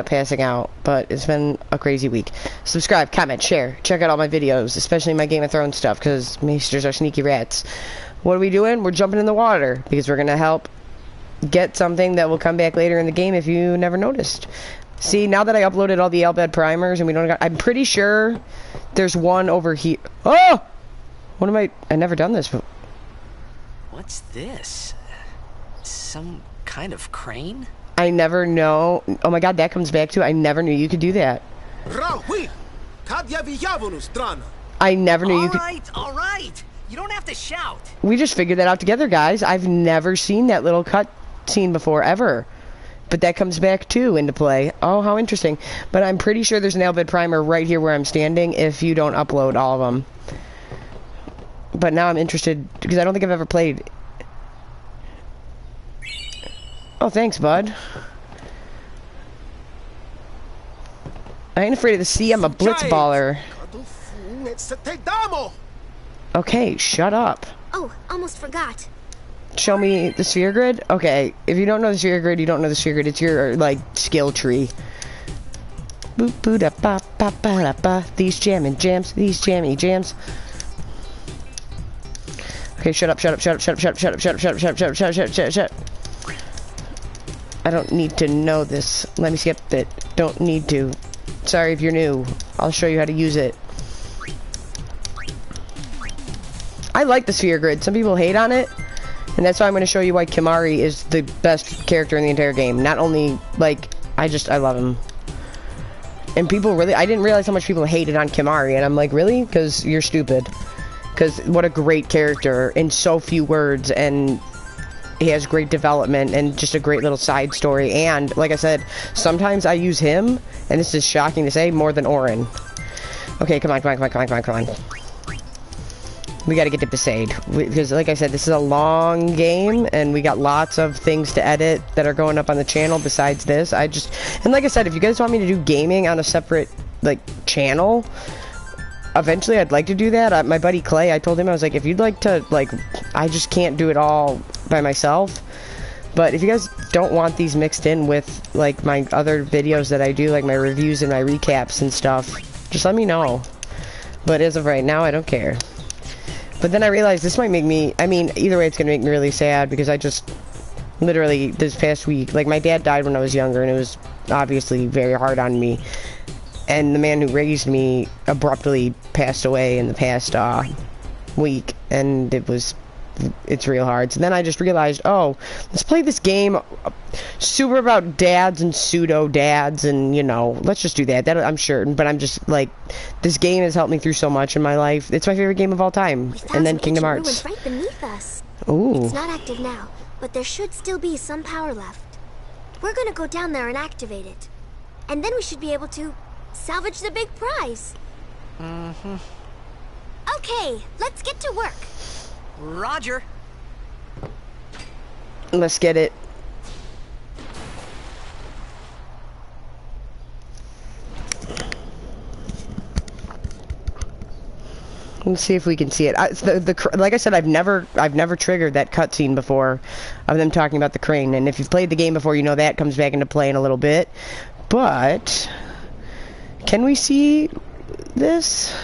passing out, but it's been a crazy week. Subscribe, comment, share, check out all my videos, especially my Game of Thrones stuff, because maesters are sneaky rats. What are we doing? We're jumping in the water, because we're going to help get something that will come back later in the game if you never noticed. See, now that I uploaded all the Albed primers, and we don't got, I'm pretty sure there's one over here. Oh! What am I never done this before. What's this? Some kind of crane? I never know. Oh my god, that comes back to I never knew you could do that. I never knew you could. All right. You don't have to shout. We just figured that out together, guys. I've never seen that little cut scene before, ever. But that comes back, too, into play. Oh, how interesting. But I'm pretty sure there's an Albed primer right here where I'm standing if you don't upload all of them. But now I'm interested, because I don't think I've ever played. Oh, thanks, bud. I ain't afraid of the sea. I'm a blitzballer. Okay, shut up. Oh, almost forgot. Show me the sphere grid? Okay, if you don't know the sphere grid, you don't know the sphere grid. It's your, like, skill tree. Boop, boo, da, ba, ba, ba, da, ba. These jammy jams. Okay, shut up. I don't need to know this. Let me skip it. Don't need to. Sorry if you're new. I'll show you how to use it. I like the sphere grid. Some people hate on it. And that's why I'm going to show you why Kimahri is the best character in the entire game. Not only, like, I love him. And people really, I didn't realize how much people hated on Kimahri. And I'm like, really? Because you're stupid. Because what a great character in so few words. And he has great development and just a great little side story. And, like I said, sometimes I use him, and this is shocking to say, more than Orin. Okay, come on. We gotta get to Besaid. Because, like I said, this is a long game, and we got lots of things to edit that are going up on the channel besides this. And like I said, if you guys want me to do gaming on a separate, like, channel, eventually I'd like to do that. My buddy Clay, I told him, I was like, if you'd like to, like, I just can't do it all by myself. But if you guys don't want these mixed in with, like, my other videos that I do, like my reviews and my recaps and stuff, just let me know. But as of right now, I don't care. But then I realized this might make me, I mean, either way it's gonna make me really sad, because I just, literally, this past week, like, my dad died when I was younger, and it was obviously very hard on me. And the man who raised me abruptly passed away in the past week, and it's real hard. So then I just realized, oh, let's play this game super about dads and pseudo dads, and you know, let's just do that. I'm sure, but I'm just like, this game has helped me through so much in my life. It's my favorite game of all time. And then Kingdom Hearts. Right beneath us. Ooh. It's not active now, but there should still be some power left. We're gonna go down there and activate it, and then we should be able to salvage the big prize. Mm-hmm. Okay, let's get to work. Roger. Let's get it. Let's see if we can see it. Like I said, I've never triggered that cutscene before of them talking about the crane. And if you've played the game before, you know that comes back into play in a little bit. But can we see this?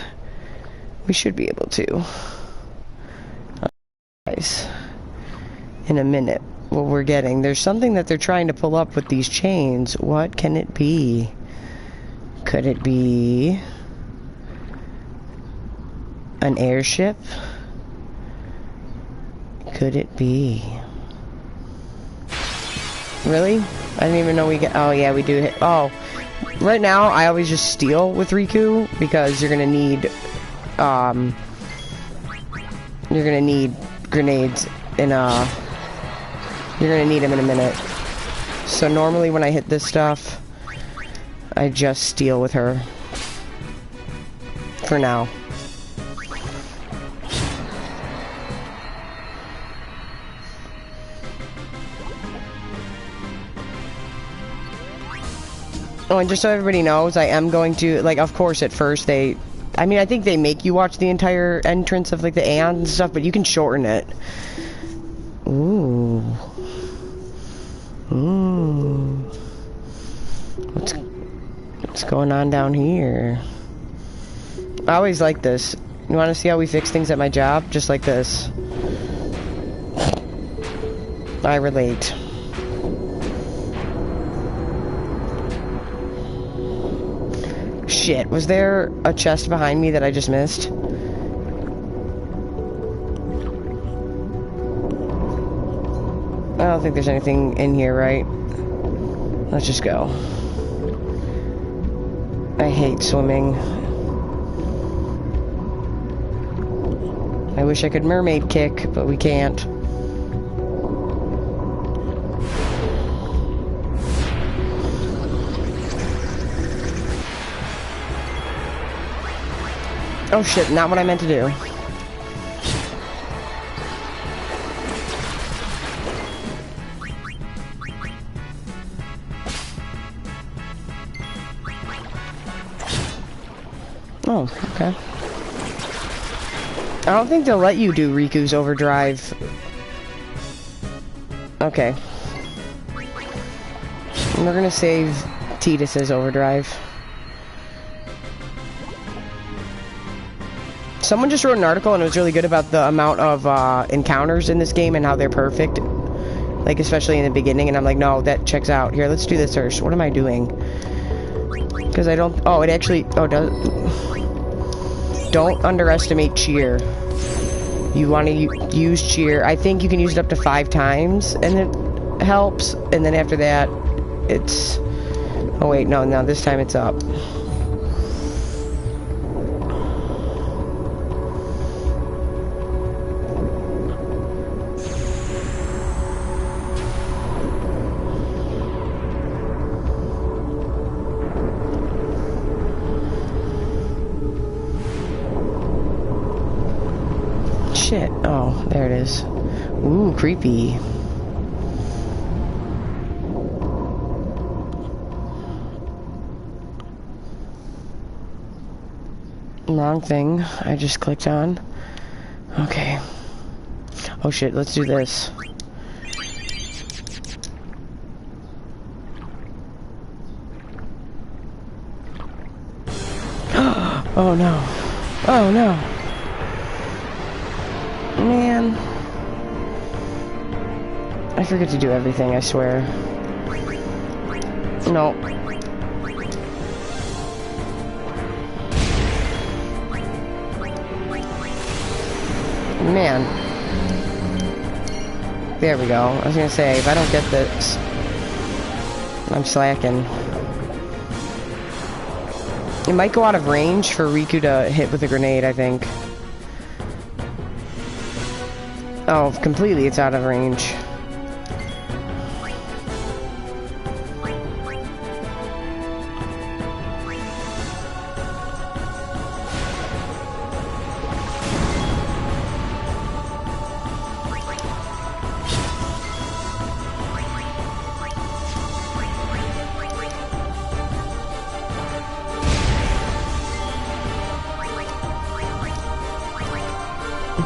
We should be able to. Guys, in a minute, what we're getting. There's something that they're trying to pull up with these chains. What can it be? Could it be an airship? Could it be? Really? I didn't even know we get. Oh yeah, we do hit. Oh, right now I always just steal with Riku, because you're gonna need grenades in you're gonna need them in a minute. So normally when I hit this stuff, I just steal with her for now. Oh, and just so everybody knows, I am going to, like, of course at first I mean, I think they make you watch the entire entrance of, like, the Aeons and stuff, but you can shorten it. Ooh. Ooh. What's What's going on down here? I always like this. You want to see how we fix things at my job? Just like this. I relate. Shit, was there a chest behind me that I just missed? I don't think there's anything in here, right? Let's just go. I hate swimming. I wish I could mermaid kick, but we can't. Oh shit, not what I meant to do. Oh, okay. I don't think they'll let you do Riku's overdrive. Okay. And we're gonna save Tidus's overdrive. Someone just wrote an article and it was really good about the amount of encounters in this game and how they're perfect. Like, especially in the beginning, and I'm like, no, that checks out. Here, let's do this first. What am I doing? Because I don't... Oh, it actually... Oh, does... Don't underestimate cheer. You want to use cheer. I think you can use it up to 5 times, and it helps. And then after that, it's... Oh, wait, no, this time it's up. Shit. Oh, there it is. Ooh, creepy. Wrong thing. I just clicked on. Okay. Oh shit, let's do this. Oh no. Oh no. Man. I forget to do everything, I swear. No. Man. There we go. I was gonna say, if I don't get this, I'm slacking. It might go out of range for Riku to hit with a grenade, I think. Oh, completely it's out of range.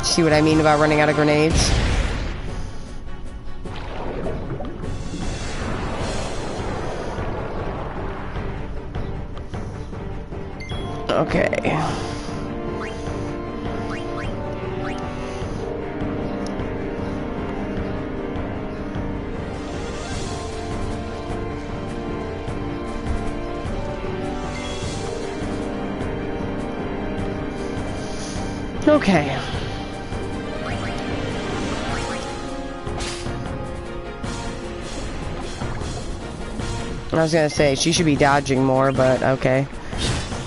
See what I mean about running out of grenades? Okay. Okay. I was gonna say, she should be dodging more, but okay.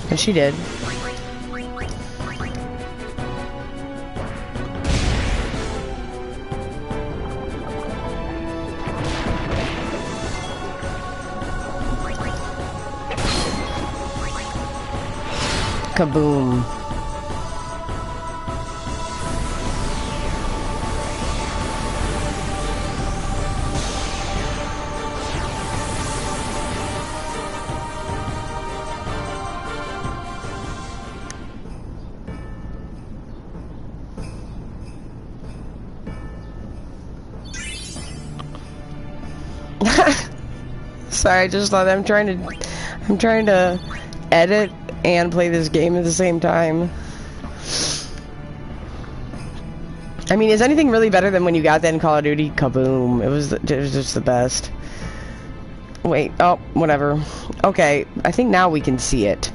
And she did. Kaboom. Sorry, I just thought I'm trying I'm trying to edit and play this game at the same time. I mean, is anything really better than when you got that in Call of Duty? Kaboom. It was just the best. Wait, oh, whatever. Okay, I think now we can see it.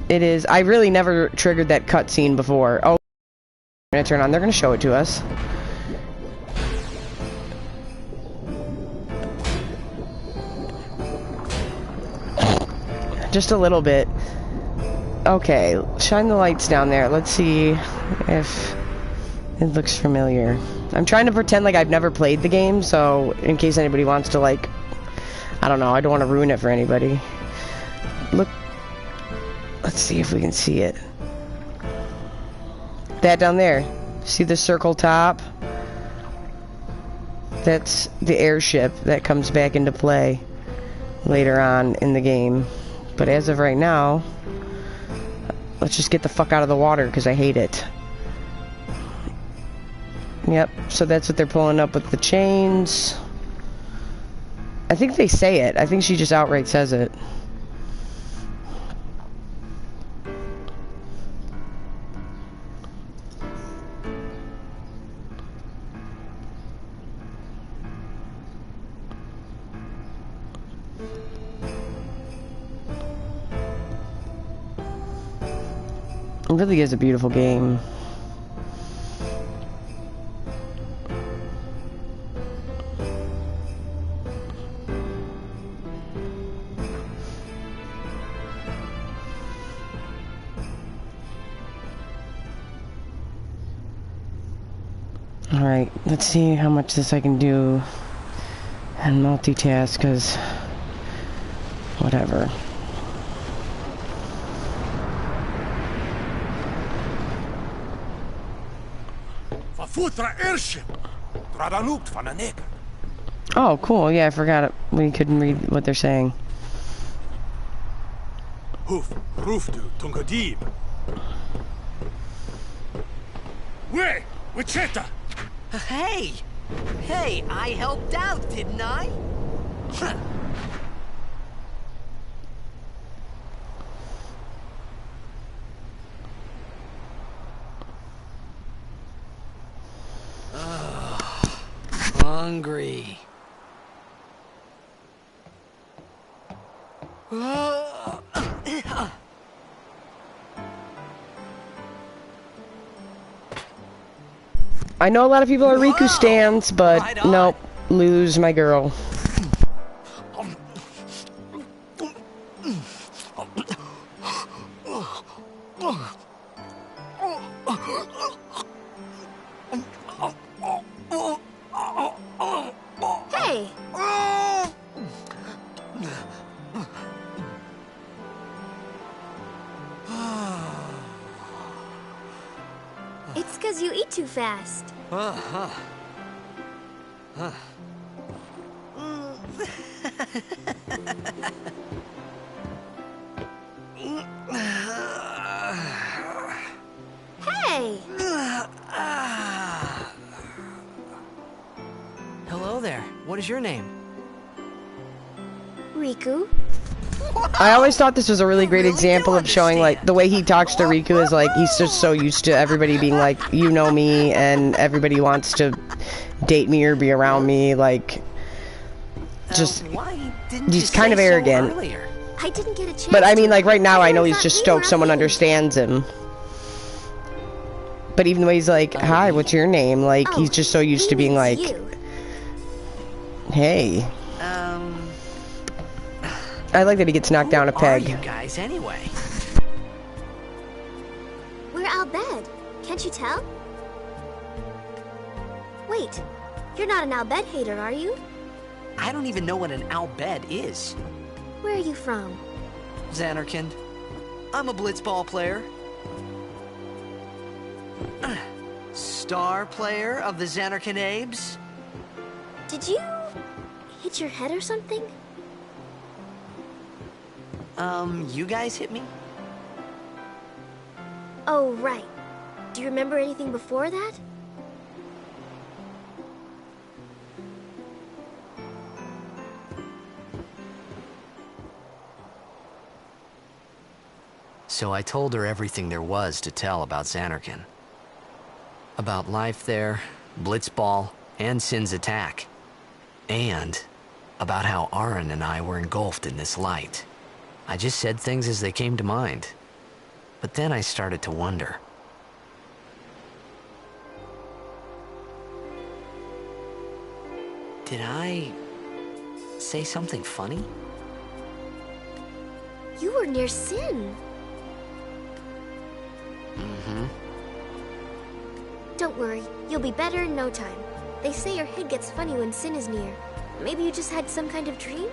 It is, I really never triggered that cutscene before. Oh, I'm gonna turn on, they're gonna show it to us. Just a little bit. Okay, shine the lights down there. Let's see if it looks familiar. I'm trying to pretend like I've never played the game, so in case anybody wants to, like, I don't know, I don't want to ruin it for anybody. Look, let's see if we can see it. That down there. See the circle top? That's the airship that comes back into play later on in the game. But as of right now, let's just get the fuck out of the water because I hate it. Yep, so that's what they're pulling up with the chains. I think they say it. I think she just outright says it. It really is a beautiful game. Alright, let's see how much this I can do and multitask, because whatever. Oh, cool. Yeah, I forgot it. We couldn't read what they're saying. Hey! Hey, I helped out, didn't I? Huh. Hungry. I know a lot of people are Riku stans, but right nope, lose my girl. Hey! It's 'cause you eat too fast. Hey! Hello there. What is your name? Riku? I always thought this was a really great example of showing, like, the way he talks to Riku is like, he's just so used to everybody being like, you know me, and everybody wants to date me or be around me, like, just, he's kind of arrogant. I didn't get a chance. But I mean, like, right now I know he's just stoked someone understands him. But even though he's like, hi, what's your name? Like, he's just so used to being like, hey. I like that he gets knocked down a peg. Who are you guys anyway? We're Al Bhed. Can't you tell? Wait, you're not an Al Bhed hater, are you? I don't even know what an Al Bhed is. Where are you from? Zanarkand. I'm a blitzball player. Star player of the Zanarkand Abes. Did you hit your head or something? You guys hit me? Oh, right. Do you remember anything before that? So I told her everything there was to tell about Xanarkand. About life there, Blitzball, and Sin's attack. And about how Aaron and I were engulfed in this light. I just said things as they came to mind. But then I started to wonder. Did I say something funny? You were near Sin. Mm-hmm. Don't worry, you'll be better in no time. They say your head gets funny when Sin is near. Maybe you just had some kind of dream?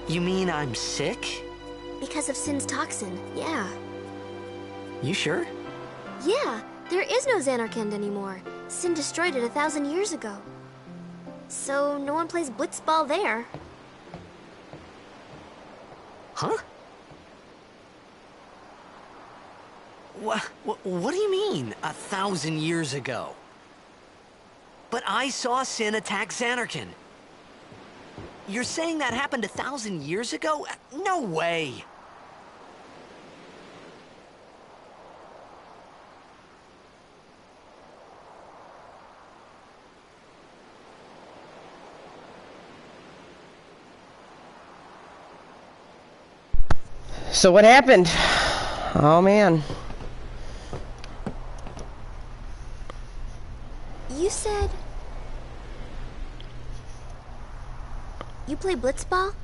You mean I'm sick? Because of Sin's toxin, yeah. You sure? Yeah, there is no Xanarkand anymore. Sin destroyed it 1,000 years ago. So no one plays Blitzball there. Huh? What do you mean, 1,000 years ago? But I saw Sin attack Xanarkand. You're saying that happened 1,000 years ago? No way! So what happened? Oh man. You said... You play Blitzball?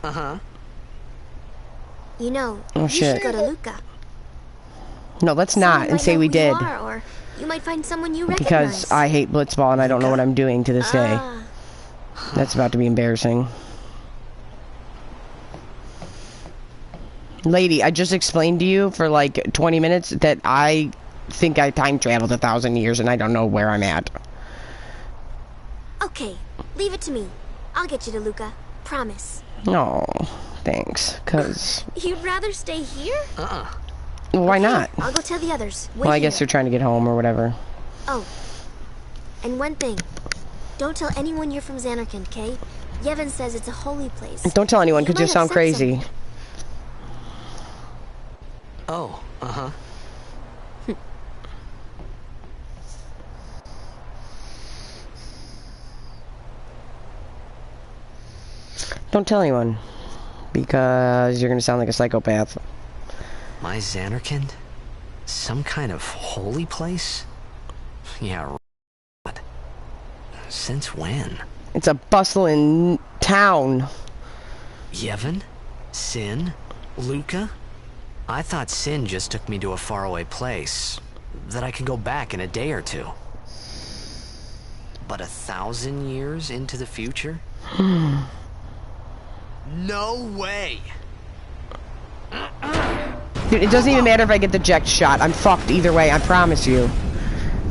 Uh-huh. You know, Oh, you shit. should go to Luca. No, let's Someone not and might say know we who did. You are, or you might find someone you recognize. Because I hate Blitzball and I don't know what I'm doing to this day. Ah, That's about to be embarrassing. Lady, I just explained to you for like 20 minutes that I think I time traveled 1,000 years and I don't know where I'm at. okay, leave it to me. I'll get you to Luca. Promise. No, thanks. Cause You'd rather stay here? why Okay, not? I'll go tell the others. Wait Well, I guess here. they're trying to get home or whatever. Oh, and one thing. Don't tell anyone you're from Xanarkand, okay? Yevon says it's a holy place. Don't tell anyone You because you might sound upset crazy. someone. Oh, uh-huh. Don't tell anyone. Because you're gonna sound like a psychopath. My Xanarkand? Some kind of holy place? Yeah, right. Since when? It's a bustling town. Yevon? Sin? Luca? I thought Sin just took me to a faraway place that I could go back in a day or two. But 1,000 years into the future? No way! Dude, it doesn't even matter if I get the eject shot. I'm fucked either way, I promise you.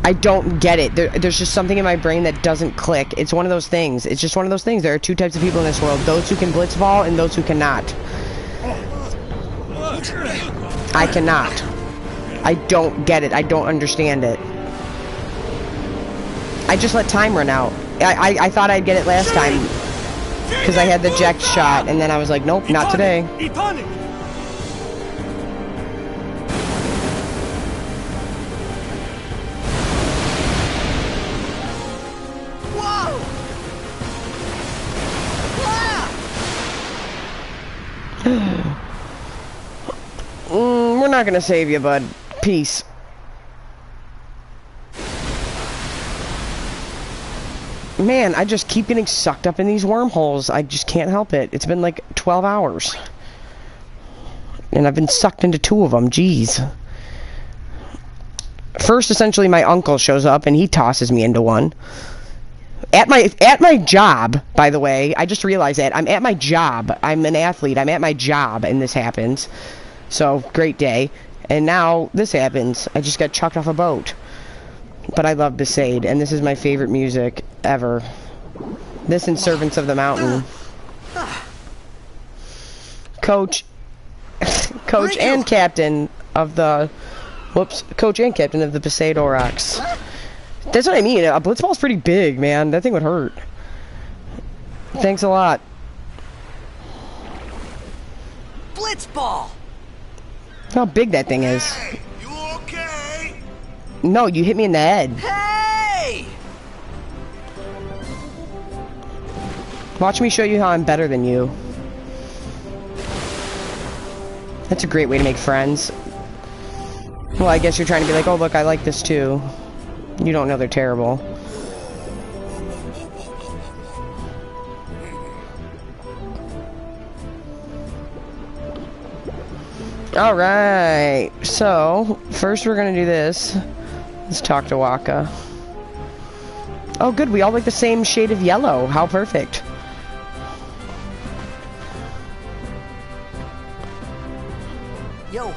I don't get it. There's just something in my brain that doesn't click. It's one of those things. It's just one of those things. There are two types of people in this world. Those who can blitzball and those who cannot. I cannot. I don't get it. I don't understand it. I just let time run out. I thought I'd get it last time. Because I had the eject shot, and then I was like, nope, not today. Whoa! We're not gonna save you, bud. Peace. Man, I just keep getting sucked up in these wormholes. I just can't help it. It's been like 12 hours. And I've been sucked into 2 of them. Jeez. First, essentially, my uncle shows up and he tosses me into one. At my job, by the way, I just realized that. I'm at my job. I'm an athlete. I'm at my job and this happens. So, great day. And now, this happens. I just got chucked off a boat. But I love Besaid, and this is my favorite music ever. This and Servants of the Mountain. Coach and captain of the... Whoops. Coach and captain of the Besaid Aurochs. That's what I mean. A blitzball's pretty big, man. That thing would hurt. Thanks a lot. Blitzball! How big that thing is. Hey, you okay? No, you hit me in the head. Hey! Watch me show you how I'm better than you. That's a great way to make friends. Well, I guess you're trying to be like, oh, look, I like this too. You don't know they're terrible. Alright, so, first we're gonna do this. Let's talk to Waka. Oh good, we all like the same shade of yellow. How perfect. Yo.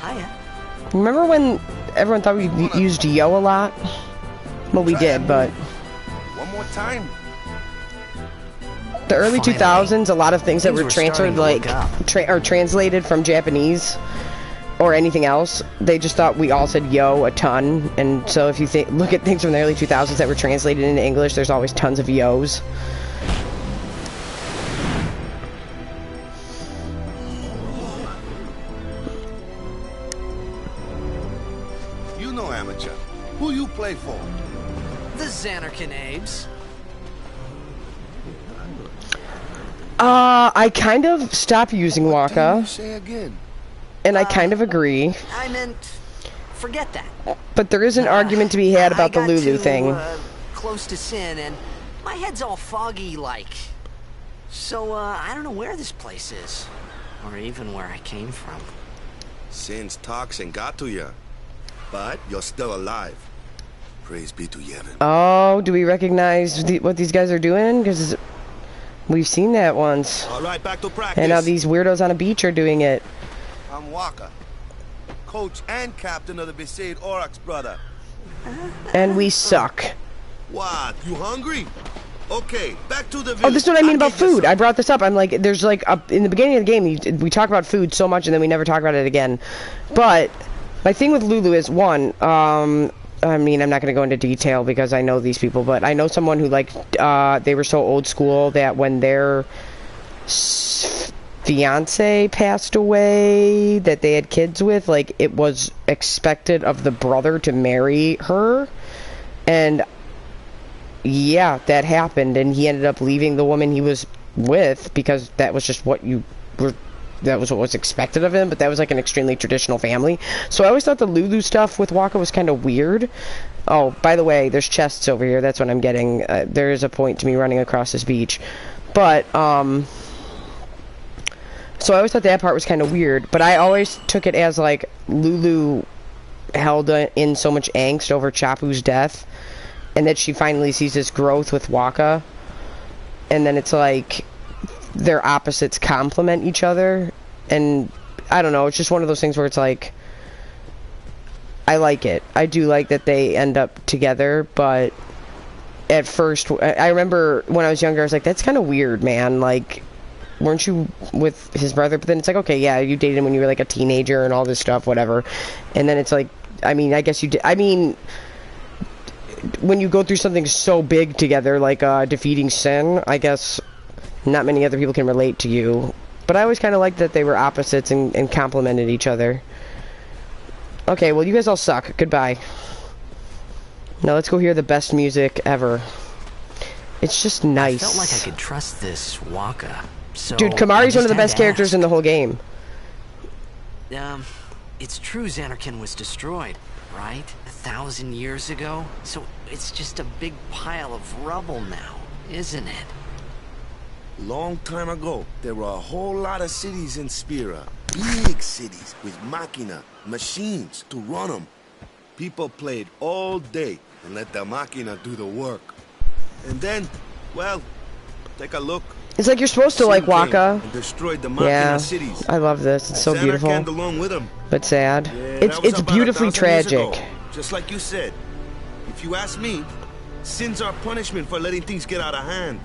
Hiya. Remember when everyone thought we used yo a lot? Well, we did, but... One more time. The early Finally. 2000s, a lot of things that Things were were transferred, starting to like, look up. or translated from Japanese or anything else, they just thought we all said yo a ton. And so if you look at things from the early 2000s that were translated into English, there's always tons of yos. You know, amateur. Who you play for? The Xanarkin Abes. I kind of stopped using Waka, Say again. and I kind of agree. I meant, forget that. But there is an argument to be had I about the got Lulu too, thing. Close to Sin, and my head's all foggy like. So, I don't know where this place is. Or even where I came from. Sin's toxin got to you. But you're still alive. Praise be to Yevon. Oh, do we recognize what these guys are doing? Because we've seen that once. All right, back to practice. And now these weirdos on a beach are doing it. I'm Waka, coach and captain of the Besaid Aurochs, brother. And we suck. What? You hungry? Okay, back to the village. Oh, this is what I mean I'll about get you food. I brought this up. I'm like, there's like, in the beginning of the game, we talk about food so much and then we never talk about it again. But my thing with Lulu is, one, I mean, I'm not going to go into detail because I know these people, but I know someone who, like, they were so old school that when their fiance passed away that they had kids with, like, it was expected of the brother to marry her. And yeah, that happened, and he ended up leaving the woman he was with because that was just what you were, that was what was expected of him. But that was like an extremely traditional family. So I always thought the Lulu stuff with Waka was kind of weird. Oh, by the way, there's chests over here. That's what I'm getting. There is a point to me running across this beach. But so I always thought that part was kind of weird. But I always took it as like Lulu held in so much angst over Chapu's death, and that she finally sees this growth with Waka, and then it's like their opposites complement each other. And I don't know, it's just one of those things where it's like, I like it. I do like that they end up together, but at first, I remember when I was younger, I was like, that's kind of weird, man. Like, weren't you with his brother? But then it's like, okay, yeah, you dated him when you were like a teenager and all this stuff, whatever. And then it's like, I mean, I guess you did. I mean, when you go through something so big together, like defeating Sin, I guess not many other people can relate to you. But I always kind of liked that they were opposites and complemented each other. Okay, well, you guys all suck. Goodbye. Now let's go hear the best music ever. It's just nice. I felt like I could trust this Waka. So dude, Kamari's one of the best characters in the whole game. It's true Xanarkin was destroyed, right? 1,000 years ago? So it's just a big pile of rubble now, isn't it? Long time ago, there were a whole lot of cities in Spira. Big cities with machina, machines to run them. People played all day and let the machina do the work. And then, well, take a look. It's like you're supposed to like Waka. And destroyed the machina cities. I love this. It's so beautiful. Along with him. But sad. Yeah, It's beautifully tragic. Ago, just like you said. If you ask me, sins are punishment for letting things get out of hand.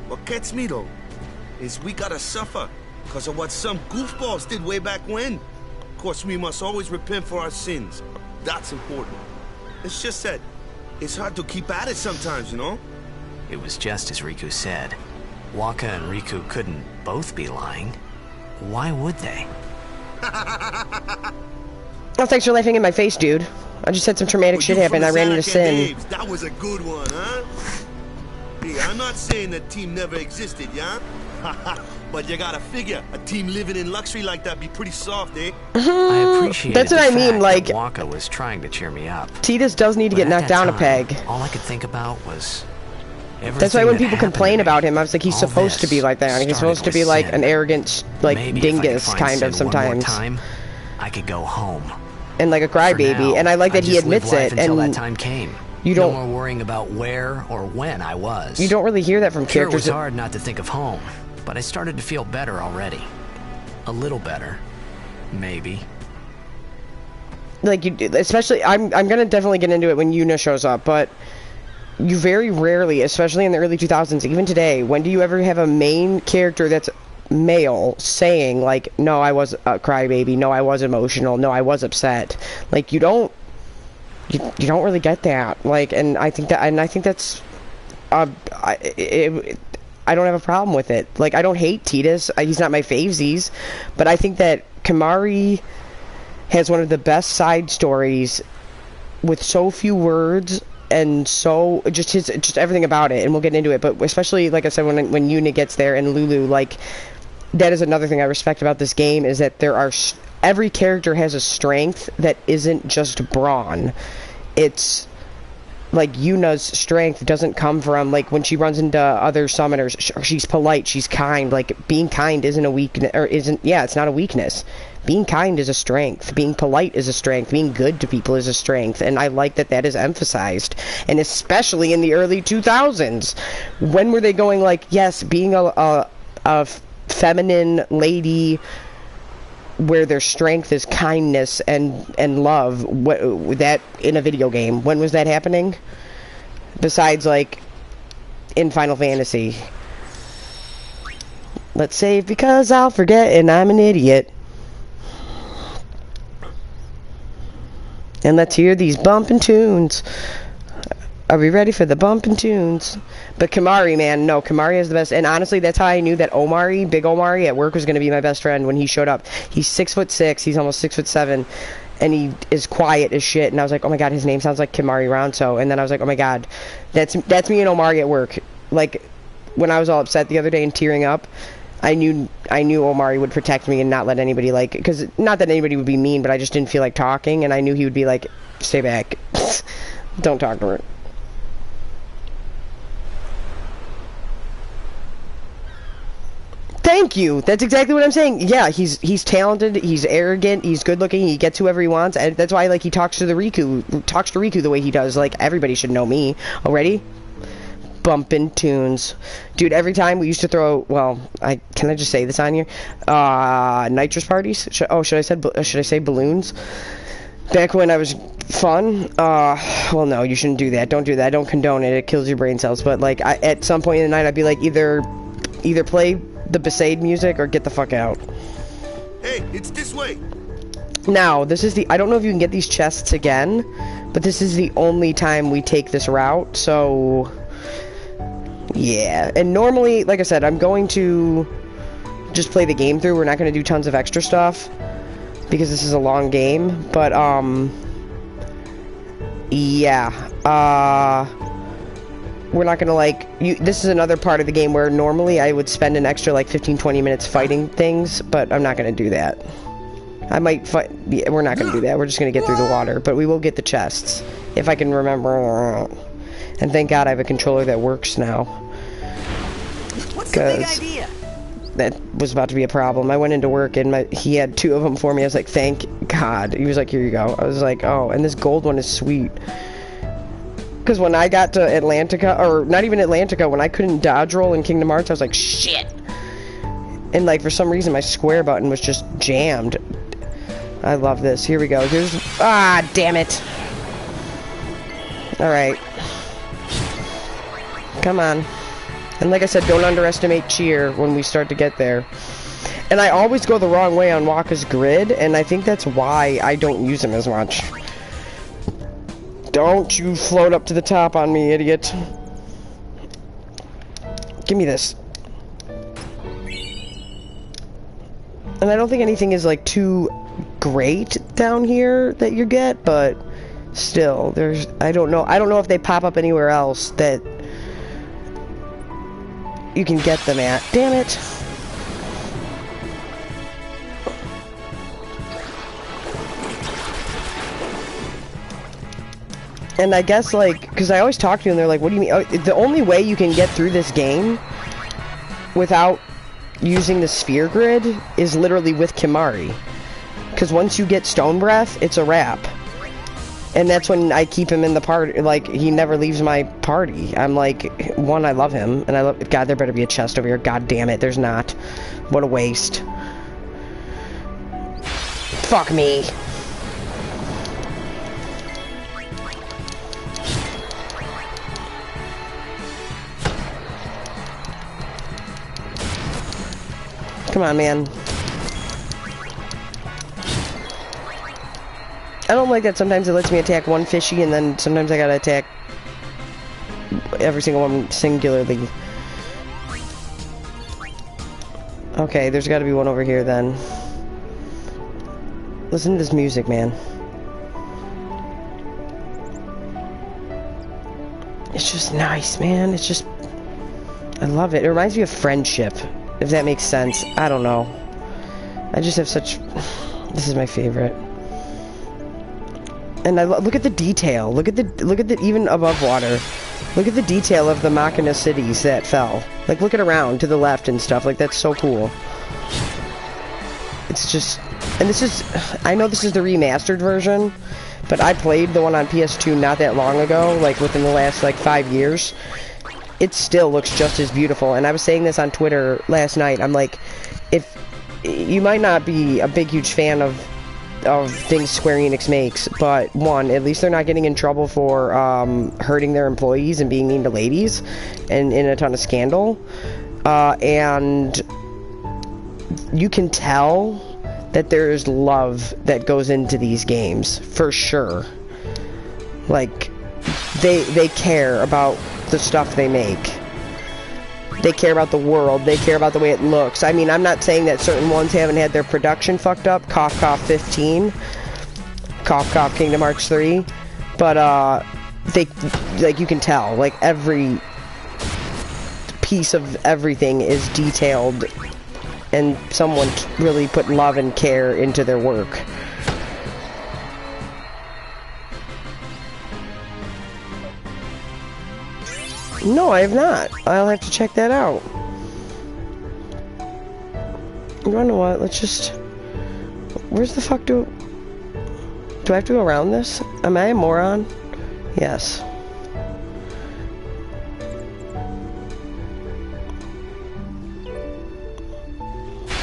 What gets me though is we gotta suffer because of what some goofballs did way back when. Of course, we must always repent for our sins. That's important. It's just that it's hard to keep at it sometimes, you know? it was just as Riku said. Waka and Riku couldn't both be lying. Why would they? Oh, thanks for laughing in my face, dude. I just had some traumatic shit happen. I ran into Sin. That was a good one, huh? Hey, I'm not saying that team never existed, yeah? But you gotta figure, a team living in luxury like that be pretty soft, eh? I appreciate That's what I mean, like, Waka was trying to cheer me up. Tidus does need to get knocked down a peg. All I could think about was that's why when people complain about him, I was like, he's supposed to be like that. He's supposed to be like an arrogant, like, dingus kind of sometimes. I could go home. And like a crybaby, and I like that he admits it. Until and that time came. You don't no more worrying about where or when I was. You don't really hear that from characters. It was hard not to think of home, but I started to feel better already. A little better, maybe. Like you, especially, I'm gonna definitely get into it when Yuna shows up, but you very rarely, especially in the early 2000s, even today, when do you ever have a main character that's male saying like, no, I was a crybaby, no, I was emotional, no, I was upset. Like you don't really get that. Like, and I think that's I don't have a problem with it. Like, I don't hate Tidus. He's not my favesies, but I think that Kimahri has one of the best side stories with so few words and so just everything about it. And we'll get into it, but especially like I said, when Yuna gets there and Lulu, like that is another thing I respect about this game, is that there are every character has a strength that isn't just brawn. It's like Yuna's strength doesn't come from like when she runs into other summoners. She's polite, she's kind. Like being kind isn't a weakness, or isn't. Yeah, it's not a weakness. Being kind is a strength. Being polite is a strength. Being good to people is a strength. And I like that that is emphasized. And especially in the early 2000s, when were they going like, yes, being a feminine lady where their strength is kindness and love, that in a video game, when was that happening? Besides like in Final Fantasy. Let's save because I'll forget and I'm an idiot. And let's hear these bumpin' tunes. Are we ready for the bumpin' tunes? But Kimahri, man, no, Kimahri is the best. And honestly, that's how I knew that Omari, Big Omari at work was going to be my best friend when he showed up. He's 6'6", he's almost 6'7", and he is quiet as shit. And I was like, oh my god, his name sounds like Kimahri Ronso. And then I was like, oh my god, that's me and Omari at work. Like, when I was all upset the other day and tearing up, I knew Omari would protect me and not let anybody, like, because not that anybody would be mean, but I just didn't feel like talking, and I knew he would be like, stay back. Don't talk to her. Thank you. That's exactly what I'm saying. Yeah, he's talented, he's arrogant, he's good looking, he gets whoever he wants, and that's why like he talks to Riku the way he does. Like, everybody should know me already. Bumpin' tunes, dude. Every time we used to throw, well, can I just say this on here? Nitrous parties. Should I say balloons? Back when I was fun. Well, no, you shouldn't do that. Don't do that. I don't condone it. It kills your brain cells. But like, at some point in the night, I'd be like, either play the Besaid music or get the fuck out. Hey, it's this way. Now, this is I don't know if you can get these chests again, but this is the only time we take this route. So yeah, and normally, like I said, I'm going to just play the game through. We're not going to do tons of extra stuff because this is a long game, but yeah, we're not going to like, this is another part of the game where normally I would spend an extra like 15-20 minutes fighting things, but I'm not going to do that. I might fight, yeah, we're not going to do that. We're just going to get through the water, but we will get the chests if I can remember. And thank God I have a controller that works now. What's the big idea? That was about to be a problem. I went into work and he had 2 of them for me. I was like, thank God. He was like, here you go. I was like, oh, and this gold one is sweet. Because when I got to Atlantica, or not even Atlantica, when I couldn't dodge roll in Kingdom Hearts, I was like, shit. And like, for some reason, my square button was just jammed. I love this. Here we go. Damn it. Alright. Come on. And like I said, don't underestimate cheer when we start to get there. And I always go the wrong way on Waka's grid, and I think that's why I don't use him as much. Don't you float up to the top on me, idiot. Give me this. And I don't think anything is like too great down here that you get, but still, there's, I don't know if they pop up anywhere else that you can get them at. Damn it. And I guess, like, because I always talk to them, they're like, what do you mean? Oh, the only way you can get through this game without using the sphere grid is literally with Kimahri. Because once you get Stone Breath, it's a wrap. And that's when I keep him in the party. Like, he never leaves my party. I'm like, one, I love him. And I love, God, there better be a chest over here. God damn it, there's not. What a waste. Fuck me. Come on, man. I don't like that sometimes it lets me attack one fishy and then sometimes I gotta attack every single one singularly. Okay, there's gotta be one over here then. Listen to this music, man. It's just nice, man. It's just... I love it. It reminds me of friendship. If that makes sense. I don't know. I just have such... This is my favorite. And I look at the detail. Look at the even above water. Look at the detail of the Machina cities that fell. Like, look at around to the left and stuff. Like, that's so cool. It's just... And this is... I know this is the remastered version, but I played the one on PS2 not that long ago, like within the last, like, 5 years. It still looks just as beautiful, and I was saying this on Twitter last night. I'm like, if you might not be a big, huge fan of things Square Enix makes, but one, at least they're not getting in trouble for hurting their employees and being mean to ladies, and in a ton of scandal. And you can tell that there is love that goes into these games, for sure. Like, they care about the stuff they make. They care about the world. They care about the way it looks. I mean, I'm not saying that certain ones haven't had their production fucked up. Cough Cough 15. Cough Cough Kingdom Hearts 3. But, they, like, you can tell. Like, every piece of everything is detailed. And someone really put love and care into their work. No, I have not. I'll have to check that out. You wanna know what? Let's just... Where's the fuck do I have to go around this? Am I a moron? Yes.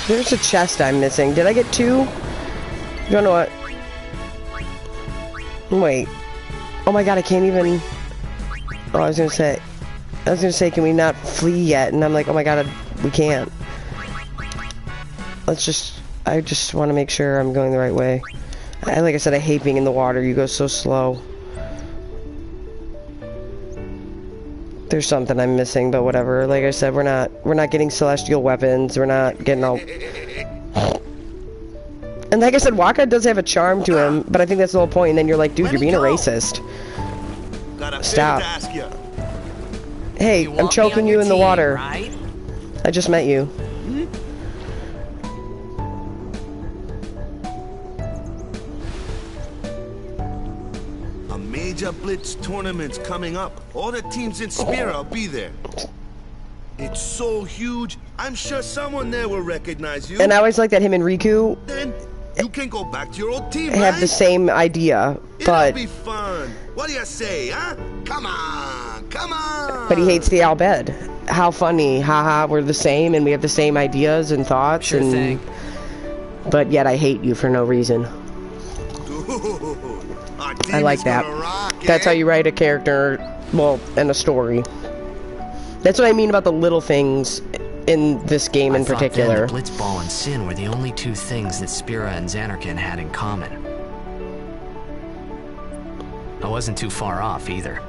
There's a chest I'm missing. Did I get 2? You wanna know what? Wait. Oh my god, I can't even... Oh, I was gonna say, can we not flee yet? And I'm like, oh my god, we can't. Let's just... I just want to make sure I'm going the right way. Like I said, I hate being in the water. You go so slow. There's something I'm missing, but whatever. Like I said, we're not getting celestial weapons. We're not getting all... And like I said, Waka does have a charm to him, but I think that's the whole point. And then you're like, dude, you're being a racist. Stop. Hey, I'm choking you in the water. Right? I just met you. A major Blitz tournament's coming up. All the teams in Spira will be there. It's so huge, I'm sure someone there will recognize you. And I always like that him and Riku Then you can go back to your old team, have right? the same idea, but... It'll be fun. What do you say, huh? Come on, come on. But he hates the Albed. How funny. Haha, we're the same and we have the same ideas and thoughts. Sure and thing. But yet I hate you for no reason. Dude, our team I like is that. gonna rock, That's how eh? you write a character, well, and a story. That's what I mean about the little things in this game in particular. I thought then the Blitzball and Sin were the only two things that Spira and Zanarkand had in common. I wasn't too far off either.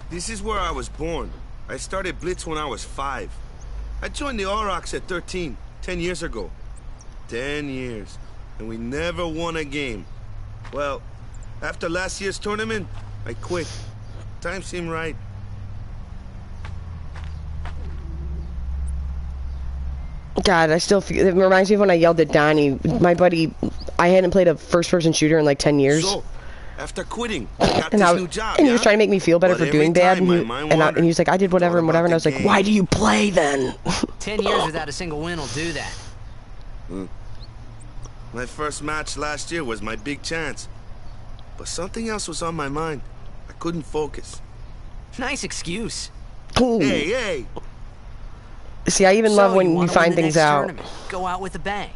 This is where I was born. I started Blitz when I was 5. I joined the Aurochs at 13, 10 years ago. 10 years. And we never won a game. Well, after last year's tournament, I quit. Time seemed right. God, I still feel, it reminds me of when I yelled at Donnie, my buddy. I hadn't played a first-person shooter in like 10 years. So, after quitting, I got and this new job, he was trying to make me feel better but for doing bad, and he was like, I did whatever and whatever, and I was like, game. why do you play then? 10 years without a single win will do that. My first match last year was my big chance. But something else was on my mind. I couldn't focus. Nice excuse. Ooh. Hey! See, I even love when you find things out. Tournament. Go out with a bang.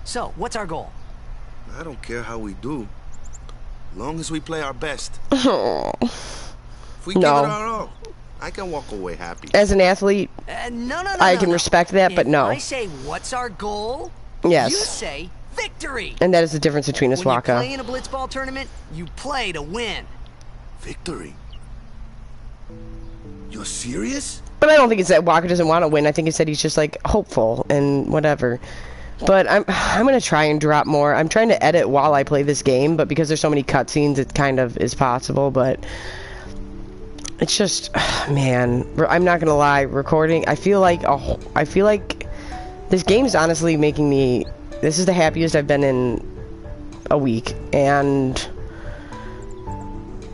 So, what's our goal? I don't care how we do. As long as we play our best. Oh. If we give it our all, I can walk away happy. As an athlete, I can respect that, but no. If I say, what's our goal? Yes. You say, victory! And that is the difference between us, Waka. When you play in a blitzball tournament, you play to win. Victory? You're serious? But I don't think it's that Waka doesn't want to win. I think it's that he's just, like, hopeful and whatever. But I'm gonna try and drop more. I'm trying to edit while I play this game, but because there's so many cutscenes, it kind of is possible, but it's just, man, I'm not gonna lie, recording, I feel like this game is honestly making me, this is the happiest I've been in a week, and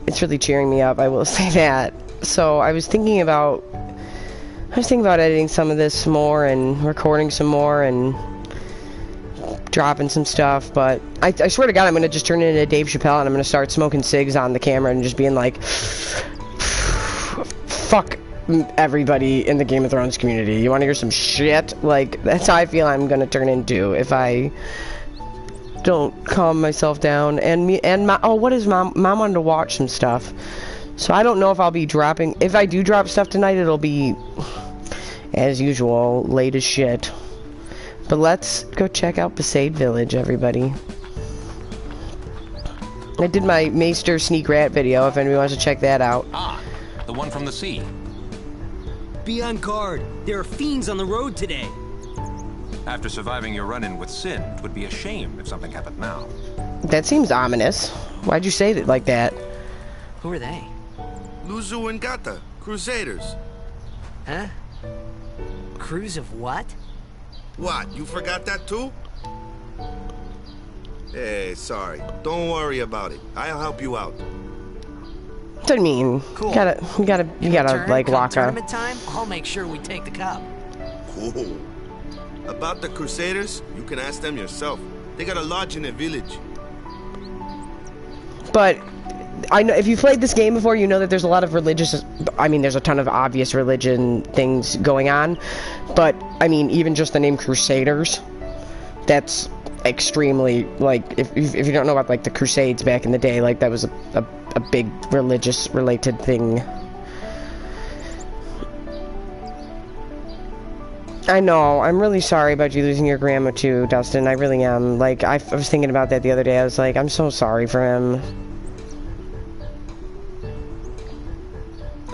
it's really cheering me up, I will say that. So I was thinking about editing some of this more and recording some more and dropping some stuff, but I swear to God, I'm gonna just turn it into Dave Chappelle and I'm gonna start smoking cigs on the camera and just being like, fuck everybody in the Game of Thrones community. You want to hear some shit? Like, that's how I feel I'm gonna turn into if I don't calm myself down. And what is mom wanted to watch some stuff, so I don't know if I'll be dropping. If I do drop stuff tonight, it'll be as usual, late as shit. But let's go check out Besaid Village, everybody. I did my Maester Sneak Rat video, if anybody wants to check that out. Ah, the one from the sea. Be on guard. There are fiends on the road today. After surviving your run-in with Sin, it would be a shame if something happened now. That seems ominous. Why'd you say it like that? Who are they? Luzu and Gata, Crusaders. Huh? Crews of what? What, you forgot that too? Hey, sorry. Don't worry about it. I'll help you out. What do you mean? Cool. You gotta like Waka. Tournament time, I'll make sure we take the cup. Cool. About the Crusaders, you can ask them yourself. They got a lodge in a village. But I know if you've played this game before, you know that there's a lot of religious. I mean, there's a ton of obvious religion things going on, but I mean, even just the name Crusaders, that's extremely like if you don't know about like the Crusades back in the day, like that was a big religious related thing. I know. I'm really sorry about you losing your grandma too, Dustin. I really am. Like I was thinking about that the other day. I was like, I'm so sorry for him.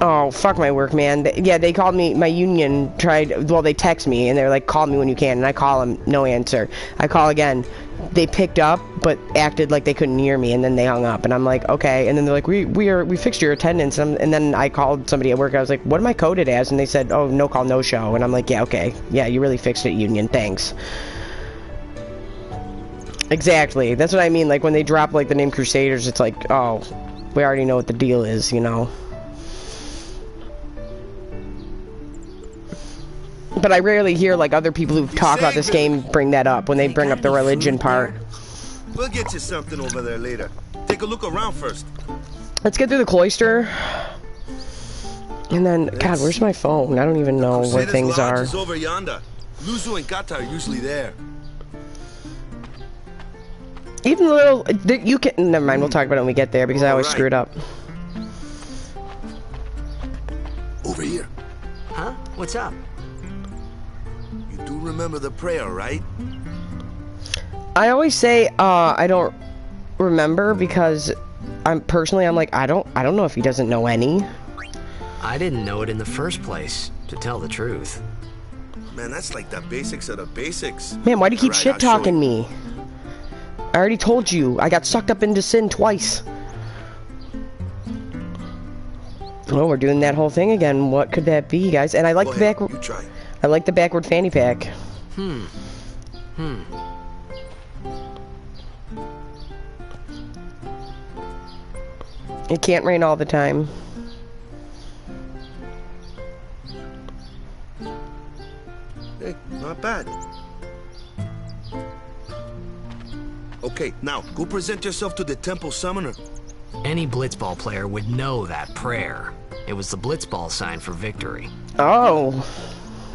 Oh, fuck my work, man. Yeah, they called me, my union they text me, and they're like, call me when you can, and I call them, no answer. I call again. They picked up, but acted like they couldn't hear me, and then they hung up, and I'm like, okay, and then they're like, we fixed your attendance, and then I called somebody at work, I was like, what am I coded as? And they said, oh, no call, no show, and I'm like, yeah, okay, yeah, you really fixed it, union, thanks. Exactly, that's what I mean, like, when they drop, like, the name Crusaders, it's like, oh, we already know what the deal is, you know? But I rarely hear like other people who talk about this game bring that up when they bring up the religion part. We'll get you something over there later. Take a look around first. Let's get through the Cloister. And then, God, where's my phone? I don't even know where things are. Is over yonder. Luzu and Gata are usually there. Even the little, you can, never mind, we'll talk about it when we get there because I always screw it up. Over here. Huh? What's up? You do remember the prayer, right? I always say, I don't remember because I'm like, I don't know if he doesn't know any. I didn't know it in the first place, to tell the truth. Man, that's like the basics of the basics. Man, why do you keep Alright, shit I'll show talking you. me? I already told you, I got sucked up into sin twice. Oh, we're doing that whole thing again. What could that be, guys? And I like the backward. You try. I like the backward fanny pack. It can't rain all the time. Hey, not bad. Okay, now go present yourself to the temple summoner. Any blitzball player would know that prayer. It was the blitzball sign for victory. Oh.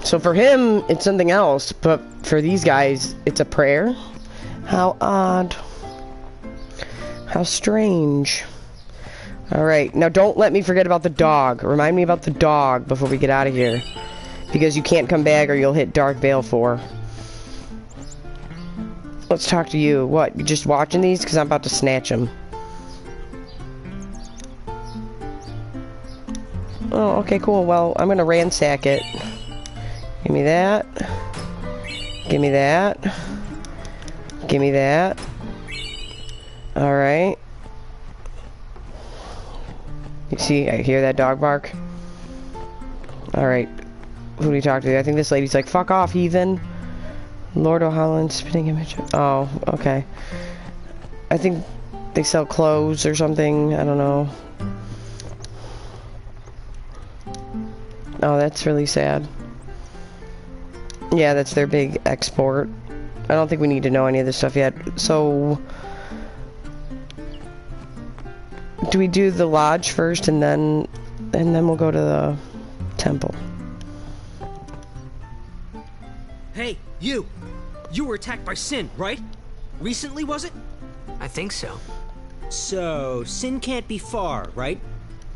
So for him, it's something else, but for these guys, it's a prayer? How odd. How strange. Alright, now don't let me forget about the dog. Remind me about the dog before we get out of here. Because you can't come back or you'll hit Dark Veil 4. Let's talk to you. What, you just watching these? Because I'm about to snatch them. Oh, okay, cool. Well, I'm gonna ransack it. Give me that. Give me that. Give me that. Alright. You see, I hear that dog bark. Alright. Who do we talk to? I think this lady's like, fuck off, heathen. Lord O'Holland, spitting image. Oh, okay. I think they sell clothes or something. I don't know. Oh, that's really sad. Yeah, that's their big export. I don't think we need to know any of this stuff yet. So, do we do the lodge first and then we'll go to the temple? Hey, you! You were attacked by Sin, right? Recently, was it? I think so. So, Sin can't be far, right?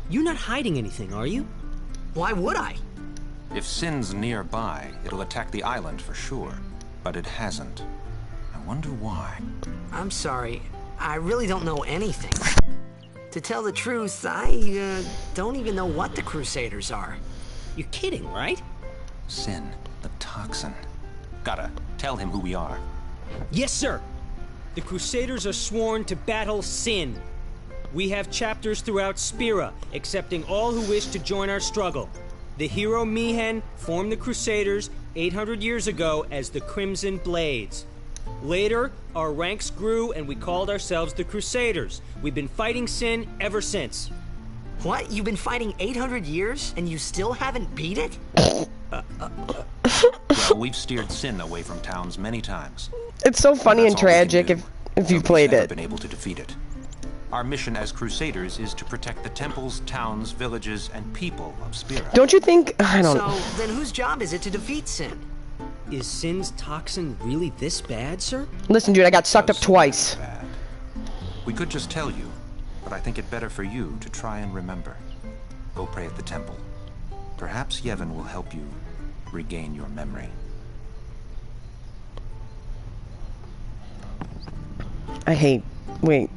You're not hiding anything, are you? Why would I? If Sin's nearby, it'll attack the island for sure. But it hasn't. I wonder why. I'm sorry. I really don't know anything. To tell the truth, I don't even know what the Crusaders are. You're kidding, right? Sin, the toxin. Gotta tell him who we are. Yes, sir! The Crusaders are sworn to battle Sin. We have chapters throughout Spira, accepting all who wish to join our struggle. The hero Mihen formed the Crusaders 800 years ago as the Crimson Blades. Later, our ranks grew and we called ourselves the Crusaders. We've been fighting Sin ever since. What? You've been fighting 800 years and you still haven't beat it? Well, we've steered Sin away from towns many times. It's so funny and That's all we can tragic do. if you Nobody's played ever it. been able to defeat it. Our mission as Crusaders is to protect the temples, towns, villages, and people of Spira. Don't you think? I don't know. So, then whose job is it to defeat Sin? Is Sin's toxin really this bad, sir? Listen, dude, I got sucked up Does seem twice. bad. We could just tell you, but I think it better for you to try and remember. Go pray at the temple. Perhaps Yevon will help you regain your memory. I hate. Wait.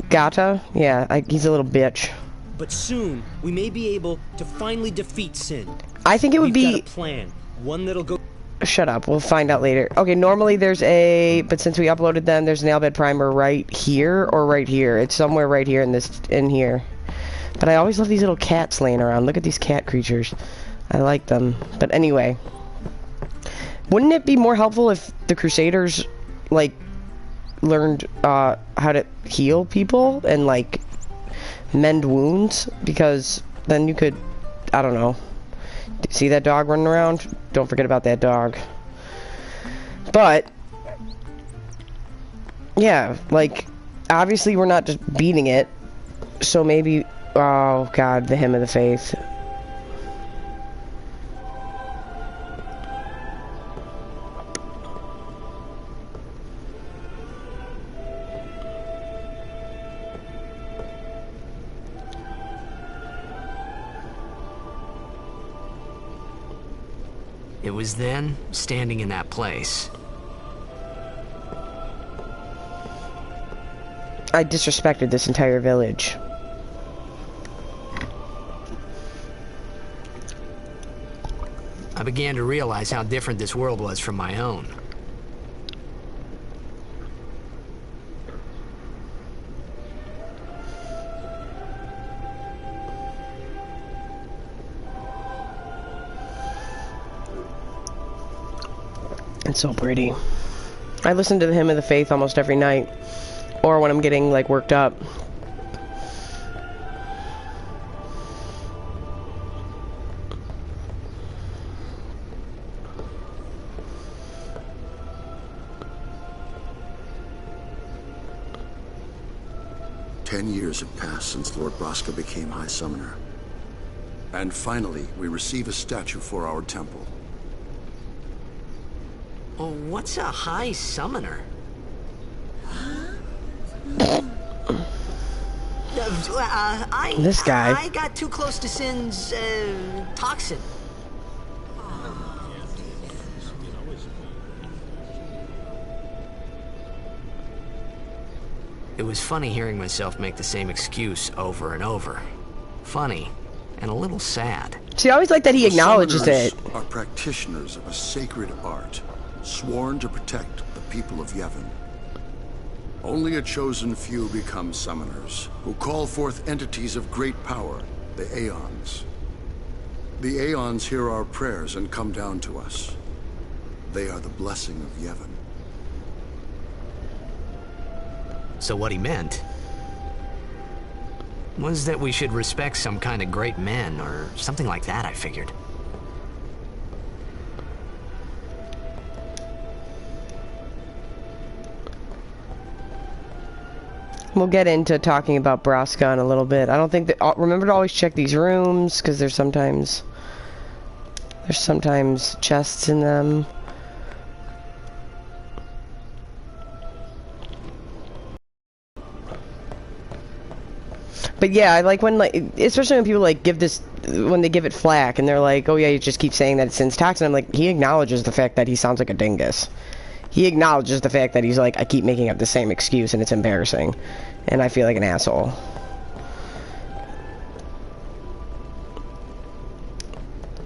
Gata? Yeah, he's a little bitch. But soon, we may be able to finally defeat Sin. I think it would We've be. got a plan. One that'll go... Shut up. We'll find out later. Okay, normally there's a. But since we uploaded them, there's an Albed primer right here or right here. It's somewhere right here in here. But I always love these little cats laying around. Look at these cat creatures. I like them. But anyway, wouldn't it be more helpful if the Crusaders, like, learned how to heal people and, like, mend wounds? Because then you could, I don't know. See that dog running around? Don't forget about that dog. But yeah, like, obviously we're not just beating it, so maybe, oh god, the hymn of the faith. It was then, standing in that place. I disrespected this entire village. I began to realize how different this world was from my own. It's so pretty. I listen to the Hymn of the Faith almost every night, or when I'm getting like worked up. Years have passed since Lord Braska became High Summoner. And finally, we receive a statue for our temple. Oh, what's a High Summoner? This guy. I got too close to Sin's, toxin. It was funny hearing myself make the same excuse over and over. Funny, and a little sad. See, I always like that he acknowledges it. Are practitioners of a sacred art, sworn to protect the people of Yevon. Only a chosen few become summoners, who call forth entities of great power, the Aeons. The Aeons hear our prayers and come down to us. They are the blessing of Yevon. So what he meant was that we should respect some kind of great men, or something like that, I figured. We'll get into talking about Braska in a little bit. I don't think that... remember to always check these rooms, because there's sometimes chests in them. But yeah, I like when, like, especially when people, like, when they give it flack, and they're like, oh yeah, you just keep saying that it's Sin's toxin. I'm like, he acknowledges the fact that he sounds like a dingus. He acknowledges the fact that he's like, I keep making up the same excuse, and it's embarrassing. And I feel like an asshole.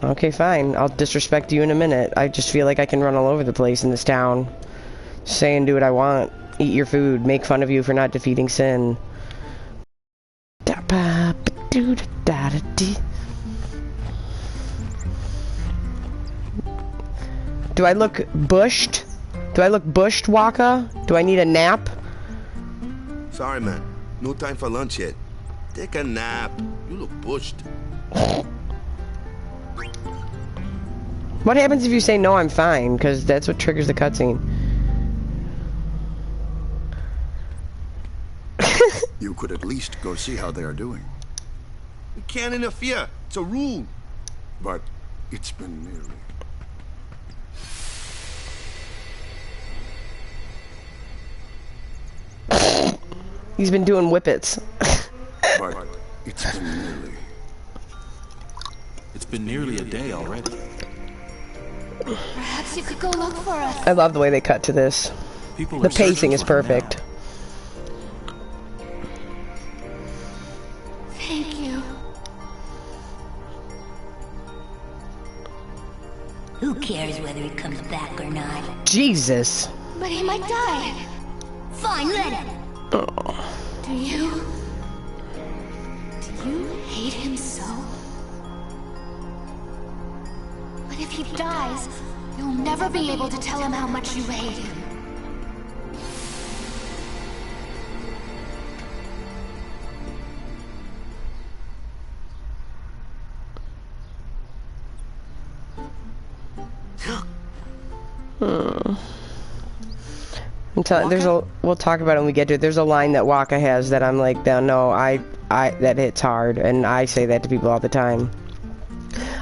Okay, fine. I'll disrespect you in a minute. I just feel like I can run all over the place in this town. Say and do what I want. Eat your food. Make fun of you for not defeating Sin. Do I look bushed? Do I look bushed, Waka? Do I need a nap? Sorry, man. No time for lunch yet. Take a nap. You look bushed. What happens if you say no, I'm fine? Because that's what triggers the cutscene. You could at least go see how they are doing. You can't interfere. It's a rule. But it's been nearly... He's been doing whippets. But it's been nearly... It's been nearly a day already. Perhaps you could go look for us. I love the way they cut to this. The pacing is perfect. Thank you. Who cares whether he comes back or not? Jesus. But he might die. Fine, let him. Oh. Do you hate him so? But if he dies, you'll never be able to tell him how much you hate him. We'll talk about it when we get to it. There's a line that Waka has that I'm like, no, that hits hard, and I say that to people all the time.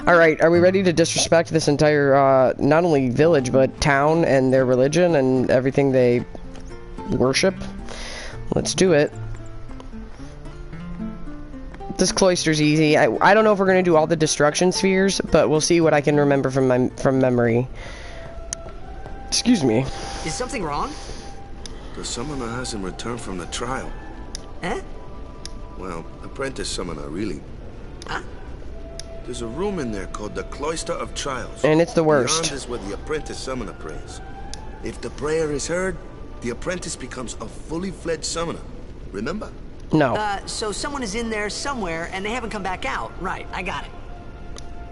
Alright, are we ready to disrespect this entire, not only village, but town and their religion and everything they worship? Let's do it. This cloister's easy. I don't know if we're gonna do all the destruction spheres, but we'll see what I can remember from memory. Excuse me. Is something wrong? The summoner hasn't returned from the trial. Eh? Well, apprentice summoner, really. Huh? There's a room in there called the Cloister of Trials. And it's the worst. Beyond is where the apprentice summoner prays. If the prayer is heard, the apprentice becomes a fully fledged summoner. Remember? No. So someone is in there somewhere and they haven't come back out. Right, I got it.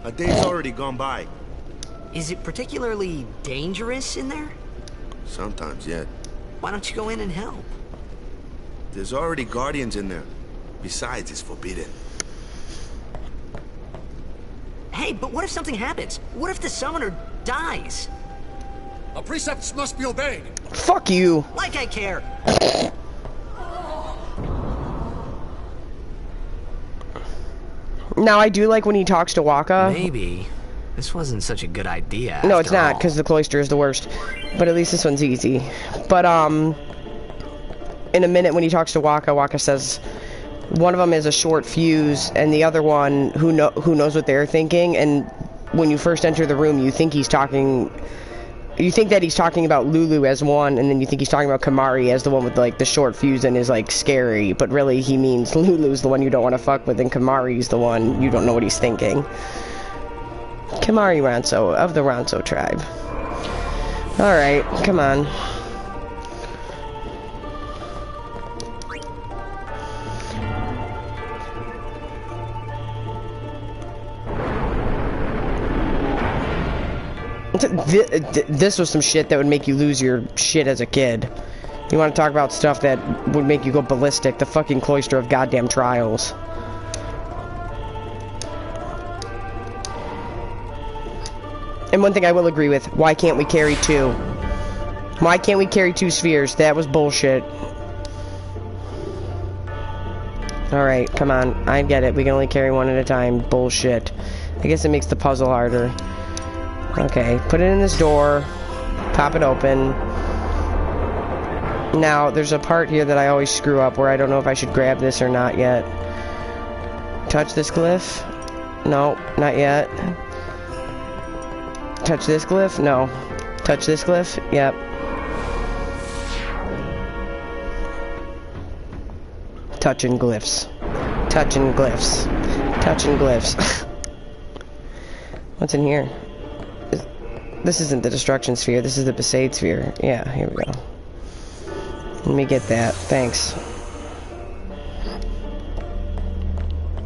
A day's already gone by. Is it particularly dangerous in there? Sometimes, yeah. Why don't you go in and help? There's already guardians in there. Besides, it's forbidden. Hey, but what if something happens? What if the summoner dies? Our precepts must be obeyed. Fuck you. Like I care. Now, I do like when he talks to Waka. Maybe this wasn't such a good idea. No, it's after not, all. because the Cloister is the worst. But at least this one's easy. But, in a minute when he talks to Waka, Waka says one of them is a short fuse, and the other one, who knows what they're thinking, and when you first enter the room, you think that he's talking about Lulu as one, and then you think he's talking about Kimahri as the one with, like, the short fuse and is, like, scary, but really he means Lulu's the one you don't want to fuck with, and Kimahri's the one you don't know what he's thinking. Kimahri Ronso, of the Ronso tribe. Alright, come on. This was some shit that would make you lose your shit as a kid. You want to talk about stuff that would make you go ballistic? The fucking Cloister of goddamn Trials. And one thing I will agree with, why can't we carry two? Why can't we carry two spheres? That was bullshit. Alright, come on. I get it. We can only carry one at a time. Bullshit. I guess it makes the puzzle harder. Okay, put it in this door. Pop it open. Now, there's a part here that I always screw up where I don't know if I should grab this or not yet. Touch this glyph? No, not yet. Touch this glyph? No. Touch this glyph? Yep. Touching glyphs. Touching glyphs. Touching glyphs. What's in here? This isn't the destruction sphere, this is the Besaid sphere. Yeah, here we go. Let me get that. Thanks.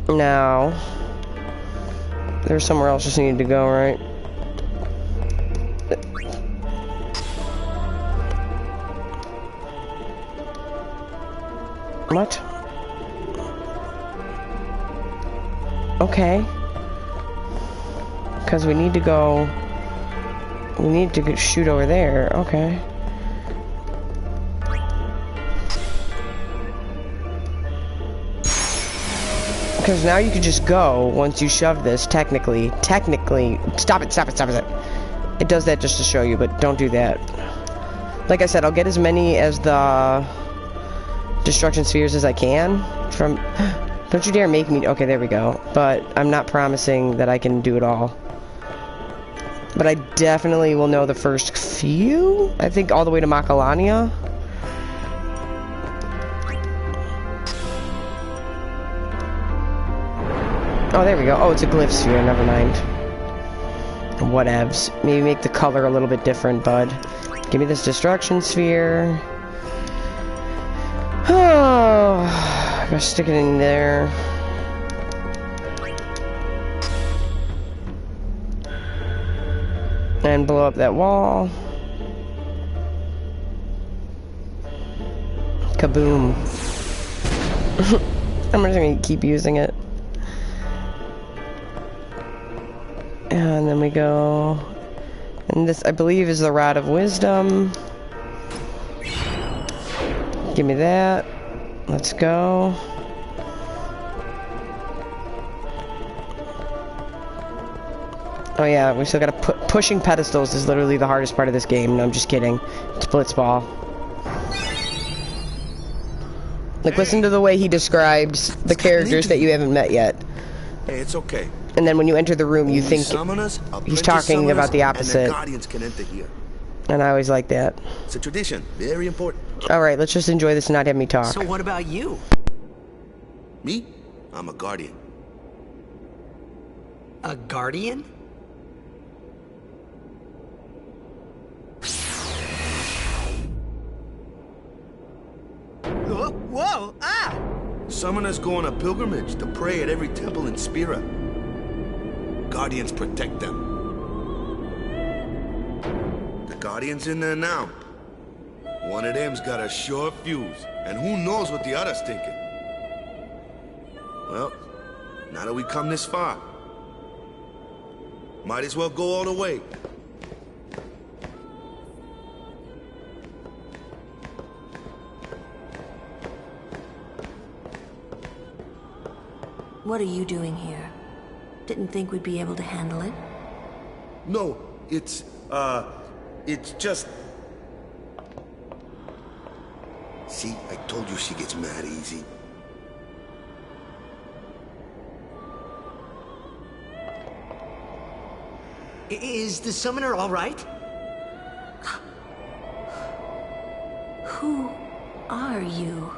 Now, there's somewhere else just needed to go, right? What? Okay. Because we need to go... We need to shoot over there. Okay. Because now you can just go once you shove this, technically. Stop it. It does that just to show you, but don't do that. Like I said, I'll get as many as the destruction spheres as I can from... Don't you dare make me... Okay, there we go. But I'm not promising that I can do it all. But I definitely will know the first few. I think all the way to Makalania. Oh, there we go. Oh, it's a glyph sphere. Never mind. Whatevs. Maybe make the color a little bit different, bud. Give me this destruction sphere. Oh, gotta stick it in there. And blow up that wall. Kaboom. I'm just gonna keep using it. And then we go... And this, I believe, is the Rod of Wisdom. Give me that. Let's go. Oh yeah, we still gotta pushing pedestals is literally the hardest part of this game. No, I'm just kidding. It's Blitzball. Like, listen to the way he describes the characters that you haven't met yet. Hey, it's okay. And then when you enter the room, you think he's talking about the opposite. And the guardians can enter here. And I always like that. It's a tradition, very important. Alright, let's just enjoy this and not have me talk. So what about you? Me? I'm a guardian. A guardian? Whoa! Ah! Summoners go on a pilgrimage to pray at every temple in Spira. Guardians protect them. The Guardian's in there now. One of them's got a short fuse, and who knows what the other's thinking. Well, now that we come this far, might as well go all the way. What are you doing here? Didn't think we'd be able to handle it? No, it's just... See, I told you she gets mad easy. Is the summoner all right? Who are you?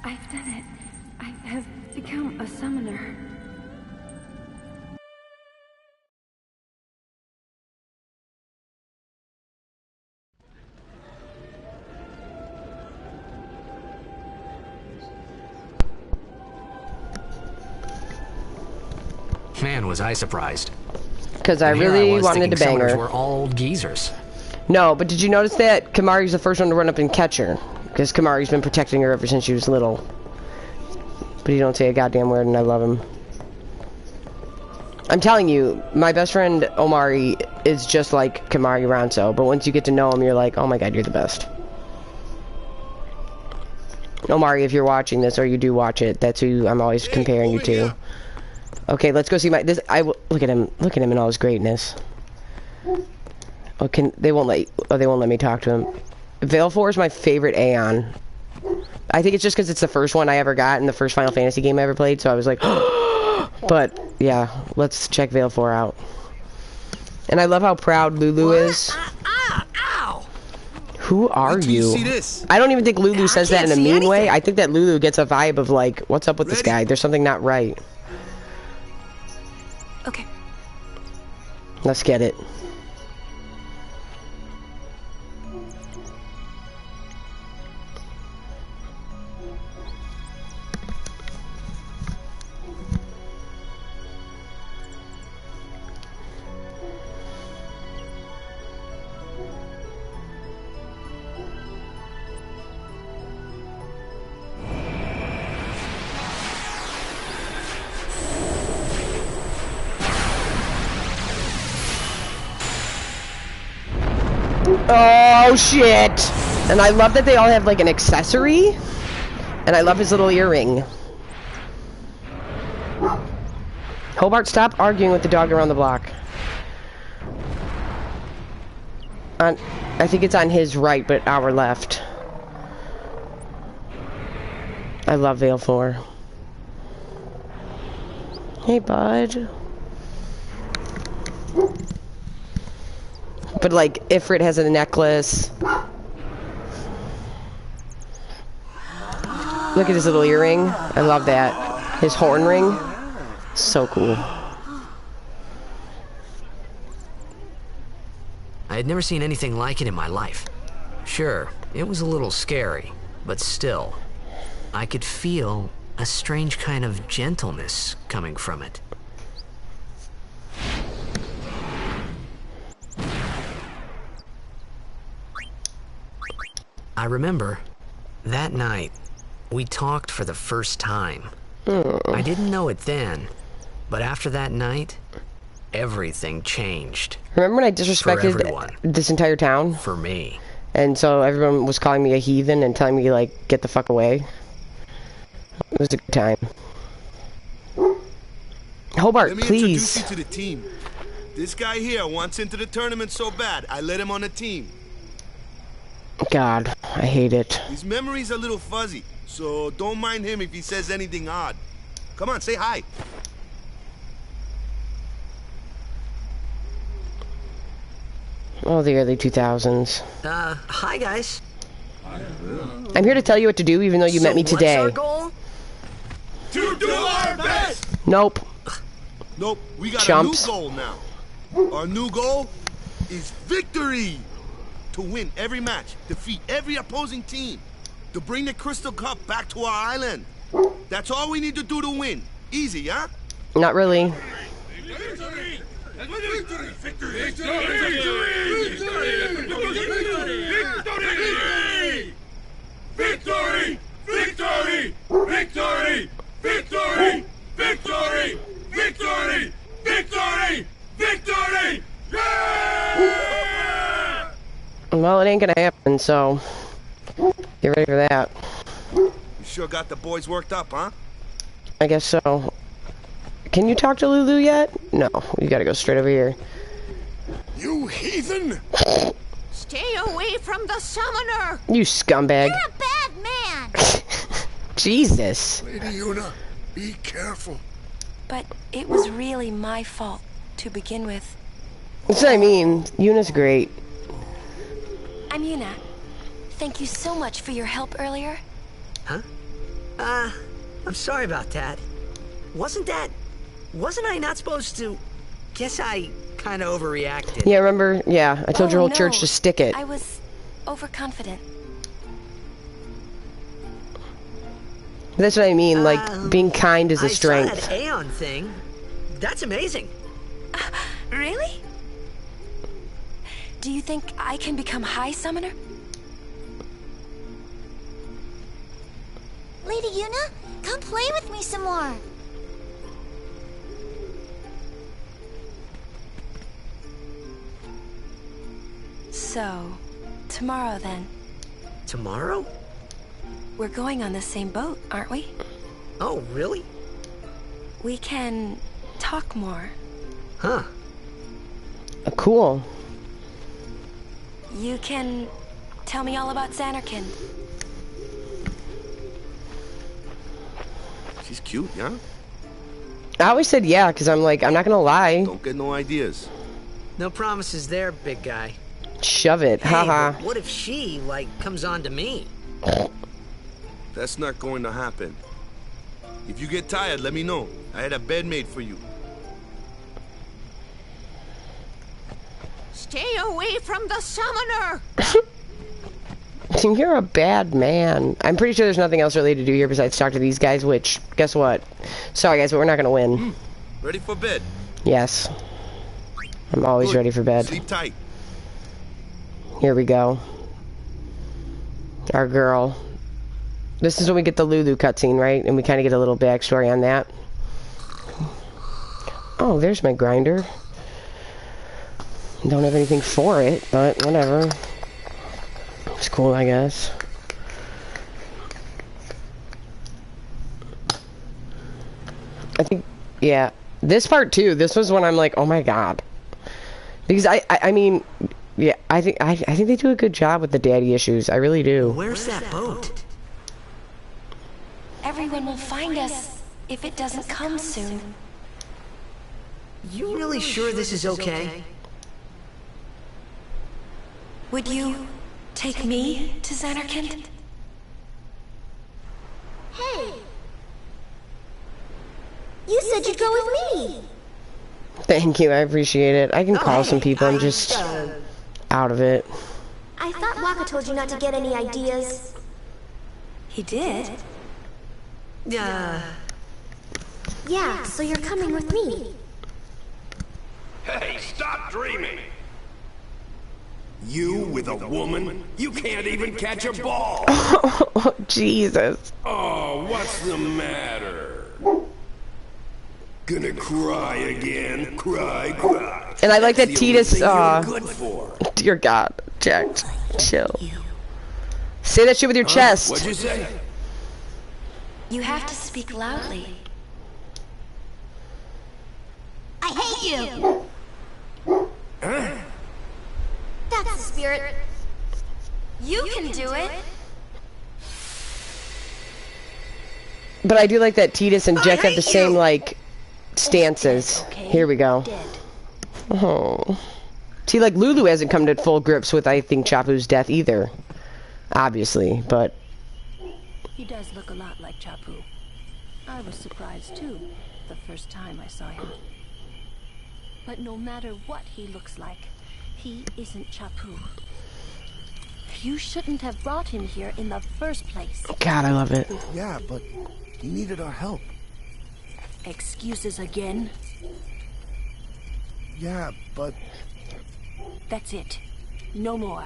I've done it. I have become a summoner. Man, was I surprised. Because I really wanted to bang her. We're all old geezers. No, but did you notice that Kimahri's the first one to run up and catch her? Because Kimahri's been protecting her ever since she was little. But he don't say a goddamn word, and I love him. I'm telling you, my best friend Omari is just like Kimahri Ronso, but once you get to know him, you're like, oh my god, you're the best. Omari, if you're watching this, or you do watch it, that's who I'm always comparing you to. Okay, let's go see my look at him in all his greatness. Oh, they won't let me talk to him. Valefor is my favorite Aeon. I think it's just because it's the first one I ever got in the first Final Fantasy game I ever played, so I was like, but yeah, let's check Valefor out. And I love how proud Lulu is. Who are you? See this? I don't even think Lulu says that in a mean way. I think that Lulu gets a vibe of like, what's up with this guy? There's something not right. Okay. Let's get it. Oh shit! And I love that they all have like an accessory. And I love his little earring. Hobart, stop arguing with the dog around the block. I think it's on his right, but our left. I love Valefor. Hey, bud. But like, Ifrit has a necklace. Look at his little earring. I love that. His horn ring. So cool. I had never seen anything like it in my life. Sure, it was a little scary, but still, I could feel a strange kind of gentleness coming from it. I remember, that night, we talked for the first time. I didn't know it then, but after that night, everything changed. Remember when I disrespected this entire town? For me. And so everyone was calling me a heathen and telling me, like, get the fuck away. It was a good time. Hobart, let me please. Introduce you to the team. This guy here wants into the tournament so bad, I let him on the team. God, I hate it. His memory's a little fuzzy, so don't mind him if he says anything odd. Come on, say hi. Oh, the early 2000s. Hi guys. I'm here to tell you what to do, even though you met me today. What's our goal? To do our best! Nope. Nope, we got Chumps. a new goal now. Our new goal is victory! To win every match, defeat every opposing team, to bring the Crystal Cup back to our island. That's all we need to do to win. Easy, huh? Not really. Victory! Victory! Victory! Victory! Victory! Victory! Victory! Victory! Victory! Victory! Victory! Yeah! Well, it ain't gonna happen, so get ready for that. You sure got the boys worked up, huh? I guess so. Can you talk to Lulu yet? No, you gotta go straight over here. You heathen! Stay away from the summoner! You scumbag. You're a bad man! Jesus. Lady Yuna, be careful. But it was really my fault to begin with. That's what I mean. Yuna's great. I'm Yuna. Thank you so much for your help earlier. Huh? I'm sorry about that. Wasn't I not supposed to? Guess I kind of overreacted. Yeah, remember? Yeah, I told your whole church to stick it. I was overconfident. That's what I mean, like, being kind is a strength. I saw that Aeon thing. That's amazing. Really? Do you think I can become High Summoner? Lady Yuna, come play with me some more. So, tomorrow then. Tomorrow? We're going on the same boat, aren't we? Oh, really? We can talk more. Huh. Cool. You can tell me all about Xanarkin. She's cute, yeah? I always said yeah, because I'm like, I'm not gonna lie. Don't get no ideas. No promises there, big guy. Shove it, Hey, haha. but what if she, like, comes on to me? That's not going to happen. If you get tired, let me know. I had a bed made for you. Stay away from the summoner! You're a bad man. I'm pretty sure there's nothing else really to do here besides talk to these guys, which, guess what? Sorry guys, but we're not gonna win. Ready for bed? Yes. I'm always ready for bed. Sleep tight. Here we go. Our girl. This is when we get the Lulu cutscene, right? And we kind of get a little backstory on that. Oh, there's my grinder. Don't have anything for it, but whatever. It's cool, I guess. I think, yeah. This part too, this was when I'm like, oh my god. Because I mean, yeah, I think they do a good job with the daddy issues. I really do. Where's that boat? Everyone will find us if it doesn't come soon. You really sure this is okay? Would you take me to Xanarkin? Hey! You said you'd go with me! Thank you, I appreciate it. I can call some people, I'm just out of it. I thought Waka told you not to get any ideas. He did? Yeah, so you're coming with me. Hey, stop dreaming! You with a woman? You can't even catch a ball! Oh, Jesus. Oh, what's the matter? Gonna cry again? Cry. And I like that That's the only Tidus, thing you're good for. Dear God, Jack, chill. Say that shit with your chest. What'd you say? You have to speak loudly. I hate you! Huh? That's the spirit. You can do it. But I do like that Tidus and Jack have the same, like, stances. Here we go. Oh. See, like, Lulu hasn't come to full grips with, I think, Chapu's death either. Obviously, but... He does look a lot like Chapu. I was surprised, too, the first time I saw him. But no matter what he looks like, he isn't Chapu. You shouldn't have brought him here in the first place. God, I love it. Yeah, but he needed our help. Excuses again? Yeah, but... That's it. No more.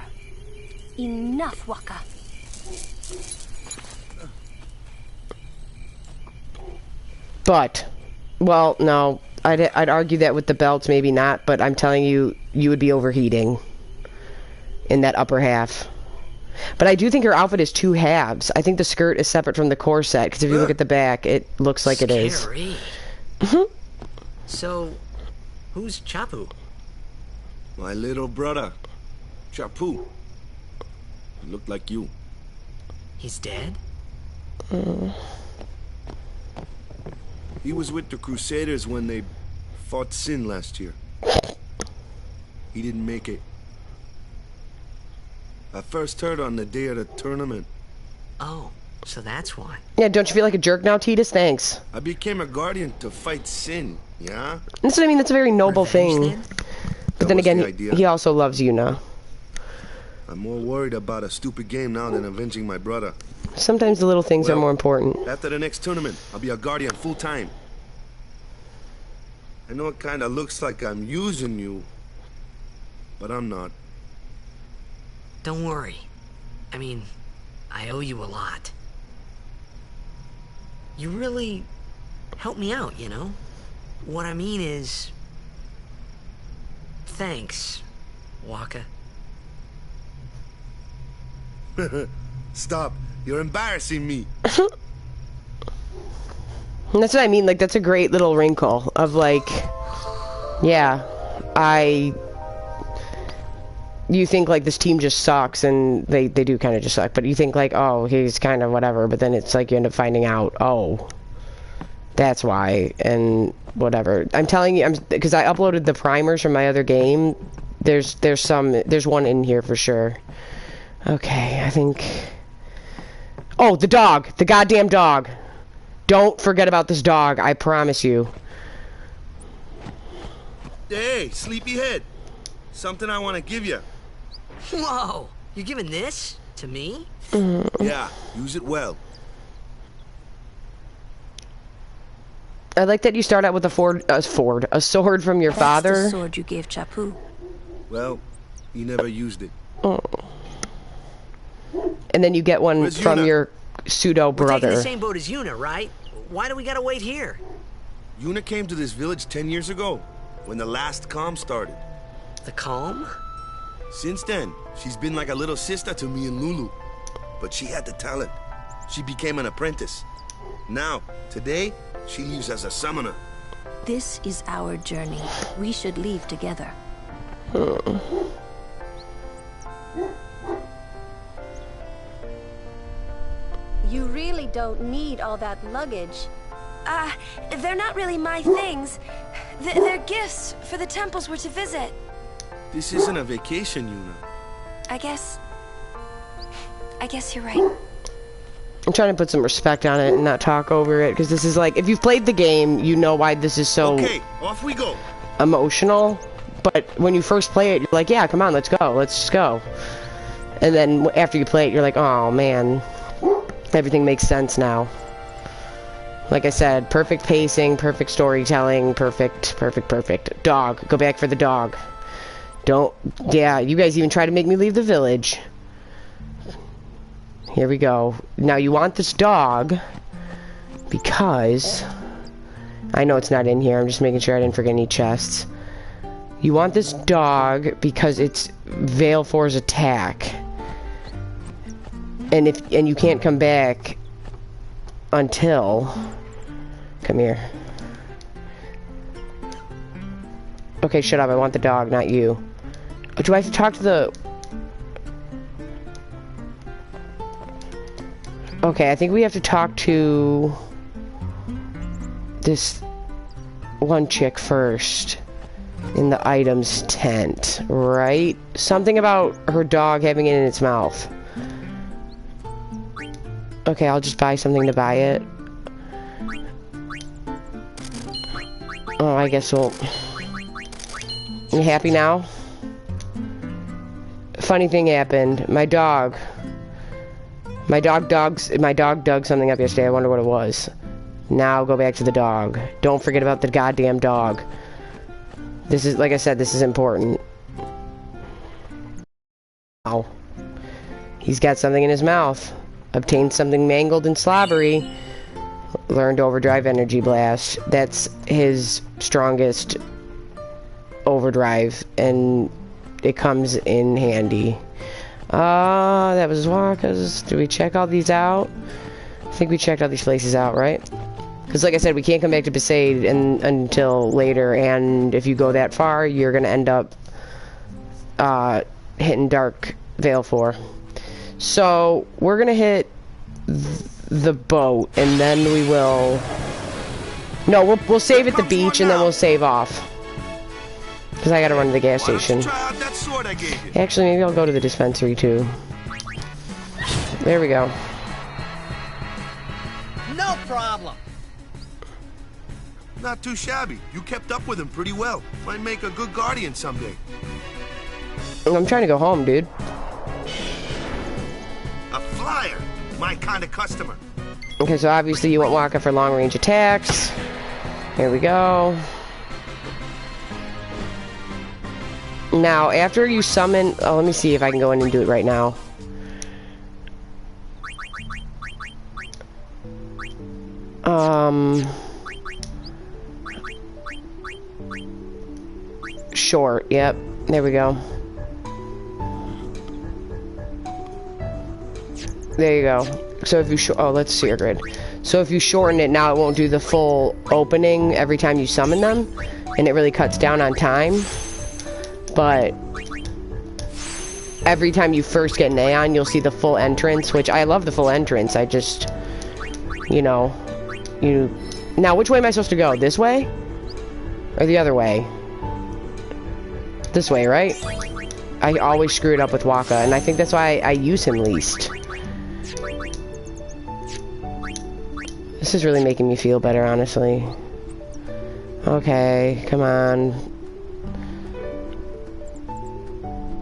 Enough, Waka. But, well, no. I'd argue that with the belts, maybe not, but I'm telling you, you would be overheating in that upper half. But I do think her outfit is two halves. I think the skirt is separate from the corset, because if you look at the back, it looks like it is. Scary. So, who's Chapu? My little brother, Chapu. He looked like you. He's dead? He was with the Crusaders when they fought Sin last year. He didn't make it. I first heard on the day of the tournament. Oh, so that's why. Yeah, don't you feel like a jerk now, Tidus? Thanks. I became a guardian to fight Sin, yeah? That's what I mean, that's a very noble thing. Then? But then again, he also loves Yuna. I'm more worried about a stupid game now than avenging my brother. Sometimes the little things are more important. After the next tournament, I'll be a guardian full time. I know it kinda looks like I'm using you, but I'm not. Don't worry. I mean, I owe you a lot. You really helped me out, you know? What I mean is... Thanks, Waka. Stop. You're embarrassing me. That's what I mean, like, that's a great little wrinkle of, like, yeah, you think, like, this team just sucks, and they do kind of just suck, but you think, like, oh, he's kind of whatever, but then it's like you end up finding out, oh, that's why, and whatever. I'm telling you, because I uploaded the primers from my other game, there's one in here for sure. Okay, I think... Oh, the dog! The goddamn dog! Don't forget about this dog, I promise you. Hey, sleepyhead. Something I want to give you. Whoa! You're giving this to me? Yeah, use it well. I like that you start out with a sword from your father. That's the sword you gave Chapu. Well, he never used it. Oh. And then you get one from your pseudo brother. We're taking the same boat as Yuna, right? Why do we gotta wait here? Yuna came to this village 10 years ago, when the last calm started. The calm? Since then, she's been like a little sister to me and Lulu. But she had the talent. She became an apprentice. Now, today, she leaves as a summoner. This is our journey. We should leave together. You really don't need all that luggage. They're not really my things. They're gifts for the temples we're to visit. This isn't a vacation, Yuna. I guess you're right. I'm trying to put some respect on it and not talk over it, because this is like, if you've played the game, you know why this is so... Okay, off we go. ...emotional. But when you first play it, you're like, yeah, come on, let's go, let's just go. And then after you play it, you're like, oh man, everything makes sense now. Like I said, perfect pacing, perfect storytelling, perfect. Dog, go back for the dog. Yeah, you guys even try to make me leave the village. Here we go. Now you want this dog because I know it's not in here. I'm just making sure I didn't forget any chests. You want this dog because it's Valefor's attack. And you can't come back until... Come here. Okay, shut up. I want the dog, not you. Do I have to talk to the... Okay, I think we have to talk to this one chick first in the items tent, right? Something about her dog having it in its mouth. Okay, I'll just buy something to buy it. Oh, I guess we'll... You happy now? Funny thing happened. My dog dug something up yesterday. I wonder what it was. Now go back to the dog. Don't forget about the goddamn dog. This is, like I said, this is important. Ow. He's got something in his mouth. Obtained something mangled and slobbery. Learned overdrive energy blast. That's his strongest overdrive, and it comes in handy. That was Waka's. Did we check all these out? I think we checked all these places out, right? Because like I said, we can't come back to Besaid until later, and if you go that far, you're gonna end up hitting Dark Valefor. So we're gonna hit the boat, and then we will... No, we'll save at the beach, and then we'll save off. Because I gotta run to the gas station. Actually, maybe I'll go to the dispensary, too. There we go. No problem. Not too shabby. You kept up with him pretty well. Might make a good guardian someday. I'm trying to go home, dude. A flyer. My kind of customer. Okay, so obviously you want Waka for long-range attacks. Here we go. Now, after you summon... Oh, let me see if I can go in and do it right now. Short, yep. There we go. There you go. So if you let's see your grid. So if you shorten it, now it won't do the full opening every time you summon them, and it really cuts down on time. But every time you first get an Aeon, you'll see the full entrance, which I love the full entrance. I just, now which way am I supposed to go? This way? Or the other way? This way, right? I always screw it up with Waka, and I think that's why I use him least. This is really making me feel better, honestly. Okay, come on.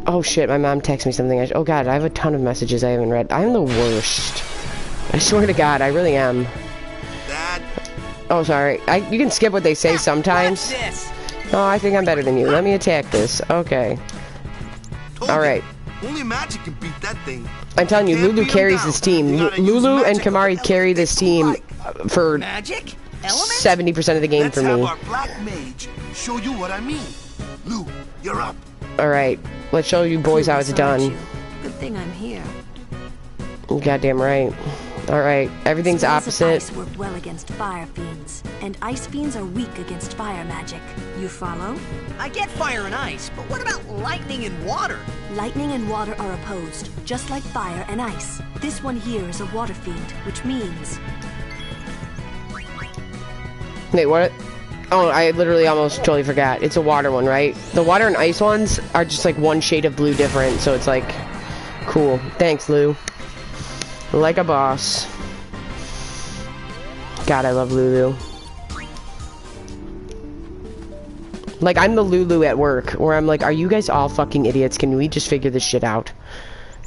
Oh shit, my mom texted me something. Oh god, I have a ton of messages I haven't read. I'm the worst. I swear to god, I really am. Dad. Oh, sorry. You can skip what they say sometimes. Oh, I think I'm better than you. Let me attack this. Okay. Alright. Only magic can beat that thing. I'm telling you, Lulu carries this team. Lulu and Kamari carry this team for 70% of the game for me. Let's have our black mage show you what I mean. Lou, you're up. Alright, let's show you boys how it's done. Good thing I'm here. Goddamn right. Alright, everything's opposite. Ice work well against fire fiends, and ice fiends are weak against fire magic. You follow? I get fire and ice, but what about lightning and water? Lightning and water are opposed, just like fire and ice. This one here is a water fiend, which means... Wait, what? Oh, I literally almost totally forgot. It's a water one, right? The water and ice ones are just like one shade of blue different, so it's like... Cool. Thanks, Lou. Like a boss. God, I love Lulu. Like, I'm the Lulu at work, where I'm like, are you guys all fucking idiots? Can we just figure this shit out?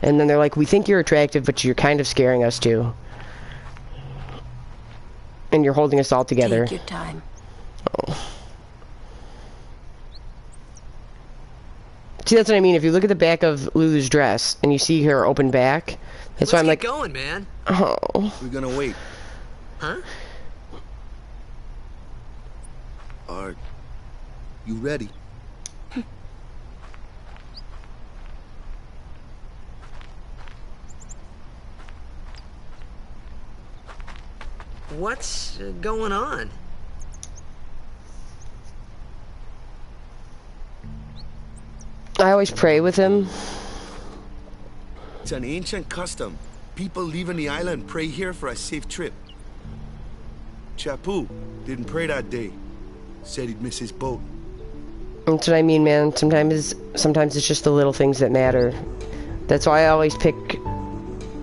And then they're like, we think you're attractive, but you're kind of scaring us too. And you're holding us all together. Take your time. Oh. See, that's what I mean. If you look at the back of Lulu's dress and you see her open back, that's why I'm like, going, man. Oh. We're gonna wait. Huh? Are you ready? What's going on? I always pray with him. It's an ancient custom. People leaving the island pray here for a safe trip. Chapu didn't pray that day. Said he'd miss his boat. That's what I mean, man. Sometimes it's just the little things that matter. That's why I always pick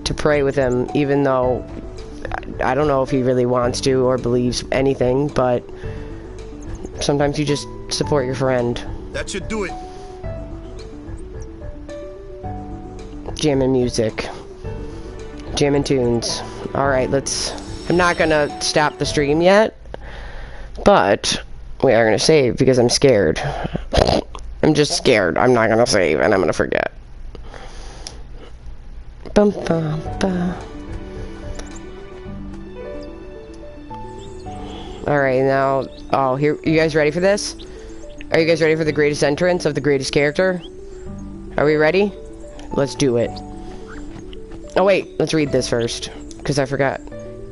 to pray with him, even though I don't know if he really wants to or believes anything, but sometimes you just support your friend. That should do it. Jamming music. Jamming tunes. Alright, I'm not gonna stop the stream yet, but we are gonna save because I'm scared. I'm just scared. I'm not gonna save and I'm gonna forget. Bum, bum, bum. Alright, now, oh, here, you guys ready for this? Are you guys ready for the greatest entrance of the greatest character? Are we ready? Let's do it. Oh wait, let's read this first, because I forgot.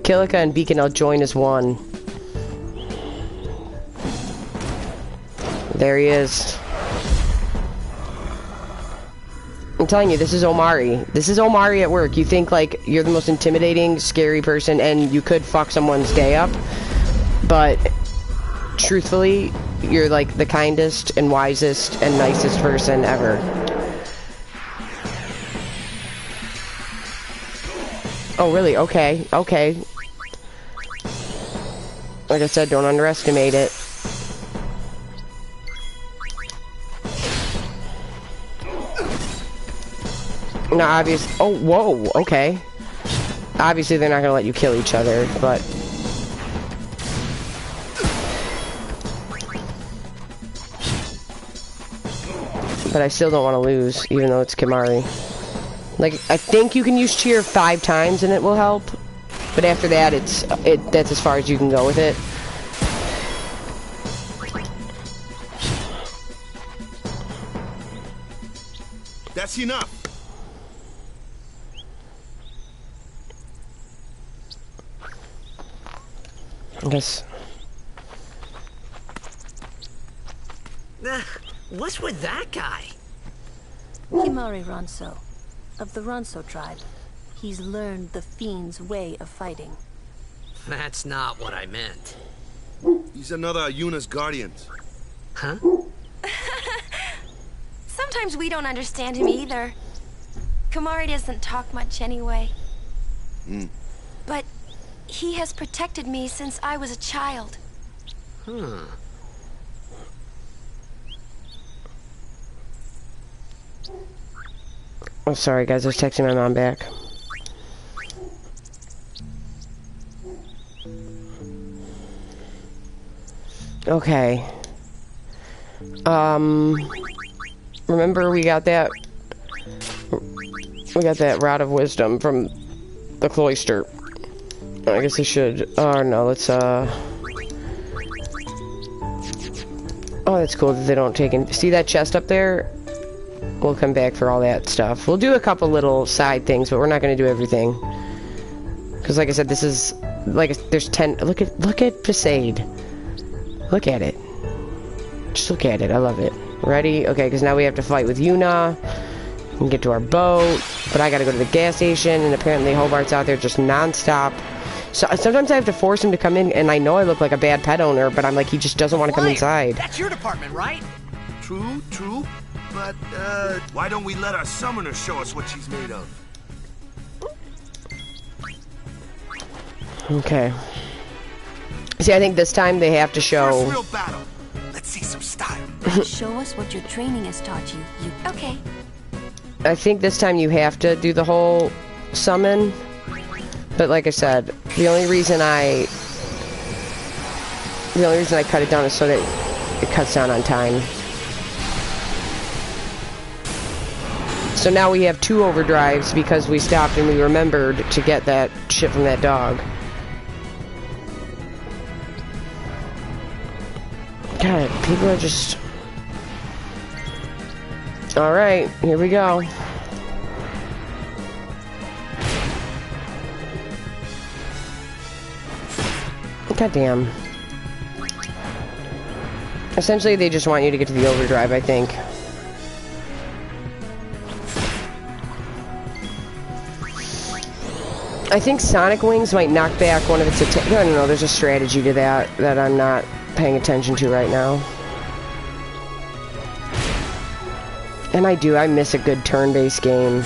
Kilika and Beacon will join as one. There he is. I'm telling you, this is Omari. This is Omari at work. You think, like, you're the most intimidating, scary person, and you could fuck someone's day up. But, truthfully, you're, like, the kindest and wisest and nicest person ever. Oh, really? Okay. Okay. Like I said, don't underestimate it. No, obvious. Oh, whoa. Okay. Obviously, they're not gonna let you kill each other, but. But I still don't want to lose, even though it's Kimari. Like, I think you can use cheer 5 times and it will help. But after that, that's as far as you can go with it. That's enough. I guess. What's with that guy? Kimari Ronso, of the Ronso tribe. He's learned the Fiend's way of fighting. That's not what I meant. He's another Yuna's guardians. Huh? Sometimes we don't understand him either. Kimari doesn't talk much anyway. But he has protected me since I was a child. Oh, sorry guys, I was texting my mom back. Okay. Remember we got that Rod of Wisdom from the Cloister. I guess I should, oh no, let's, oh, that's cool that they don't take in, see that chest up there? We'll come back for all that stuff. We'll do a couple little side things, but we're not gonna do everything. Cause like I said, this is, like, there's 10, look at Besaid. Look at it. Just look at it, I love it. Ready? Okay, because now we have to fight with Yuna. We can get to our boat, but I gotta go to the gas station, and apparently Hobart's out there just non-stop. So sometimes I have to force him to come in, and I know I look like a bad pet owner, but I'm like, he just doesn't want to come inside. That's your department, right? True, but, why don't we let our summoner show us what she's made of? Okay. See, I think this time they have to show... First real battle. Let's see some style. Show us what your training has taught you. Okay. I think this time you have to do the whole summon. But like I said, the only reason I cut it down is so that it cuts down on time. So now we have 2 overdrives because we stopped and we remembered to get that shit from that dog. God, people are just... Alright, here we go. God damn. Essentially, they just want you to get to the overdrive, I think. I think Sonic Wings might knock back one of its attacks. I don't know, there's a strategy to that that I'm not paying attention to right now. And I miss a good turn-based game.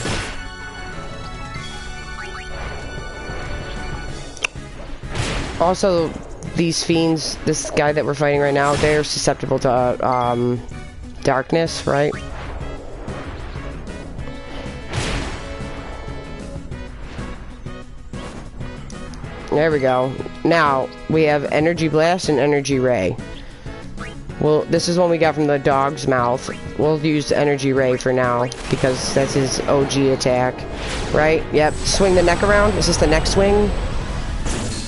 Also, these fiends, this guy that we're fighting right now, they're susceptible to darkness, right? There we go. Now, we have Energy Blast and Energy Ray. Well, this is one we got from the dog's mouth. We'll use Energy Ray for now, because that's his OG attack. Right? Yep. Swing the neck around. Is this the neck swing?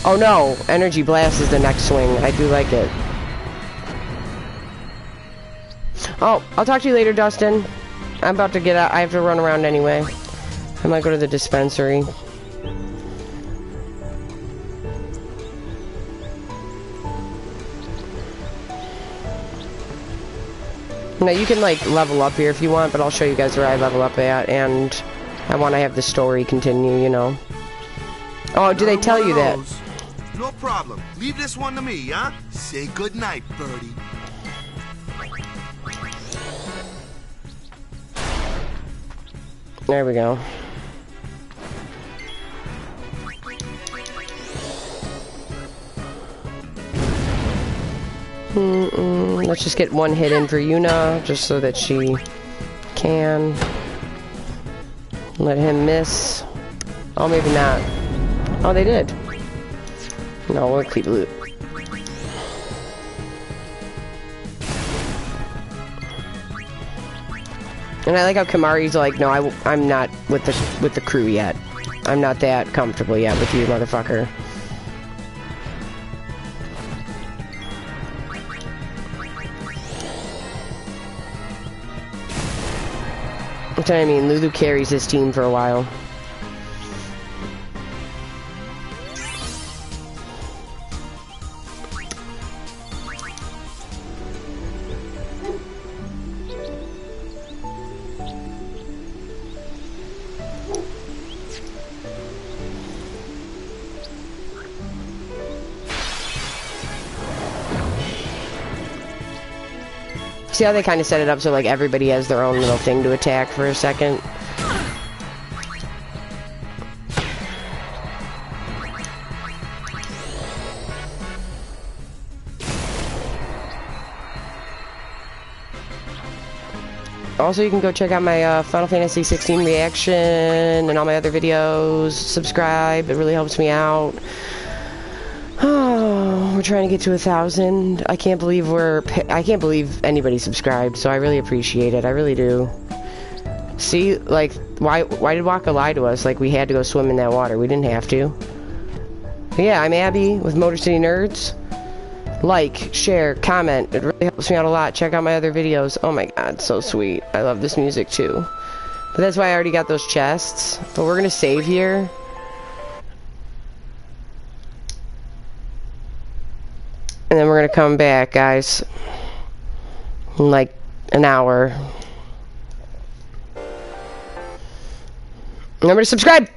Oh no! Energy Blast is the next swing. I do like it. Oh, I'll talk to you later, Dustin. I'm about to get out. I have to run around anyway. I might go to the dispensary. Now you can like level up here if you want, but I'll show you guys where I level up at, and I want to have the story continue, you know. Oh, do they tell you that? No problem. Leave this one to me, huh? Say goodnight, birdie. There we go. Let's just get one hit in for Yuna, just so that she can let him miss. Oh, maybe not. Oh, they did. No, we'll keep loot. And I like how Kimahri's like, no, I'm not with the crew yet. I'm not that comfortable yet with you, motherfucker. That's what I mean. Lulu carries his team for a while. See how they kind of set it up so like everybody has their own little thing to attack for a second? Also, you can go check out my Final Fantasy 16 reaction and all my other videos. Subscribe, it really helps me out. Oh, we're trying to get to 1,000. I can't believe anybody subscribed, so I really appreciate it. I really do. See, like, why did Waka lie to us? Like, we had to go swim in that water. We didn't have to. But yeah, I'm Abby with Motor City Nerds. Like, share, comment. It really helps me out a lot. Check out my other videos. Oh my god, so sweet. I love this music too. But that's why I already got those chests. But we're gonna save here. And then we're gonna come back, guys, in like an hour. Remember to subscribe!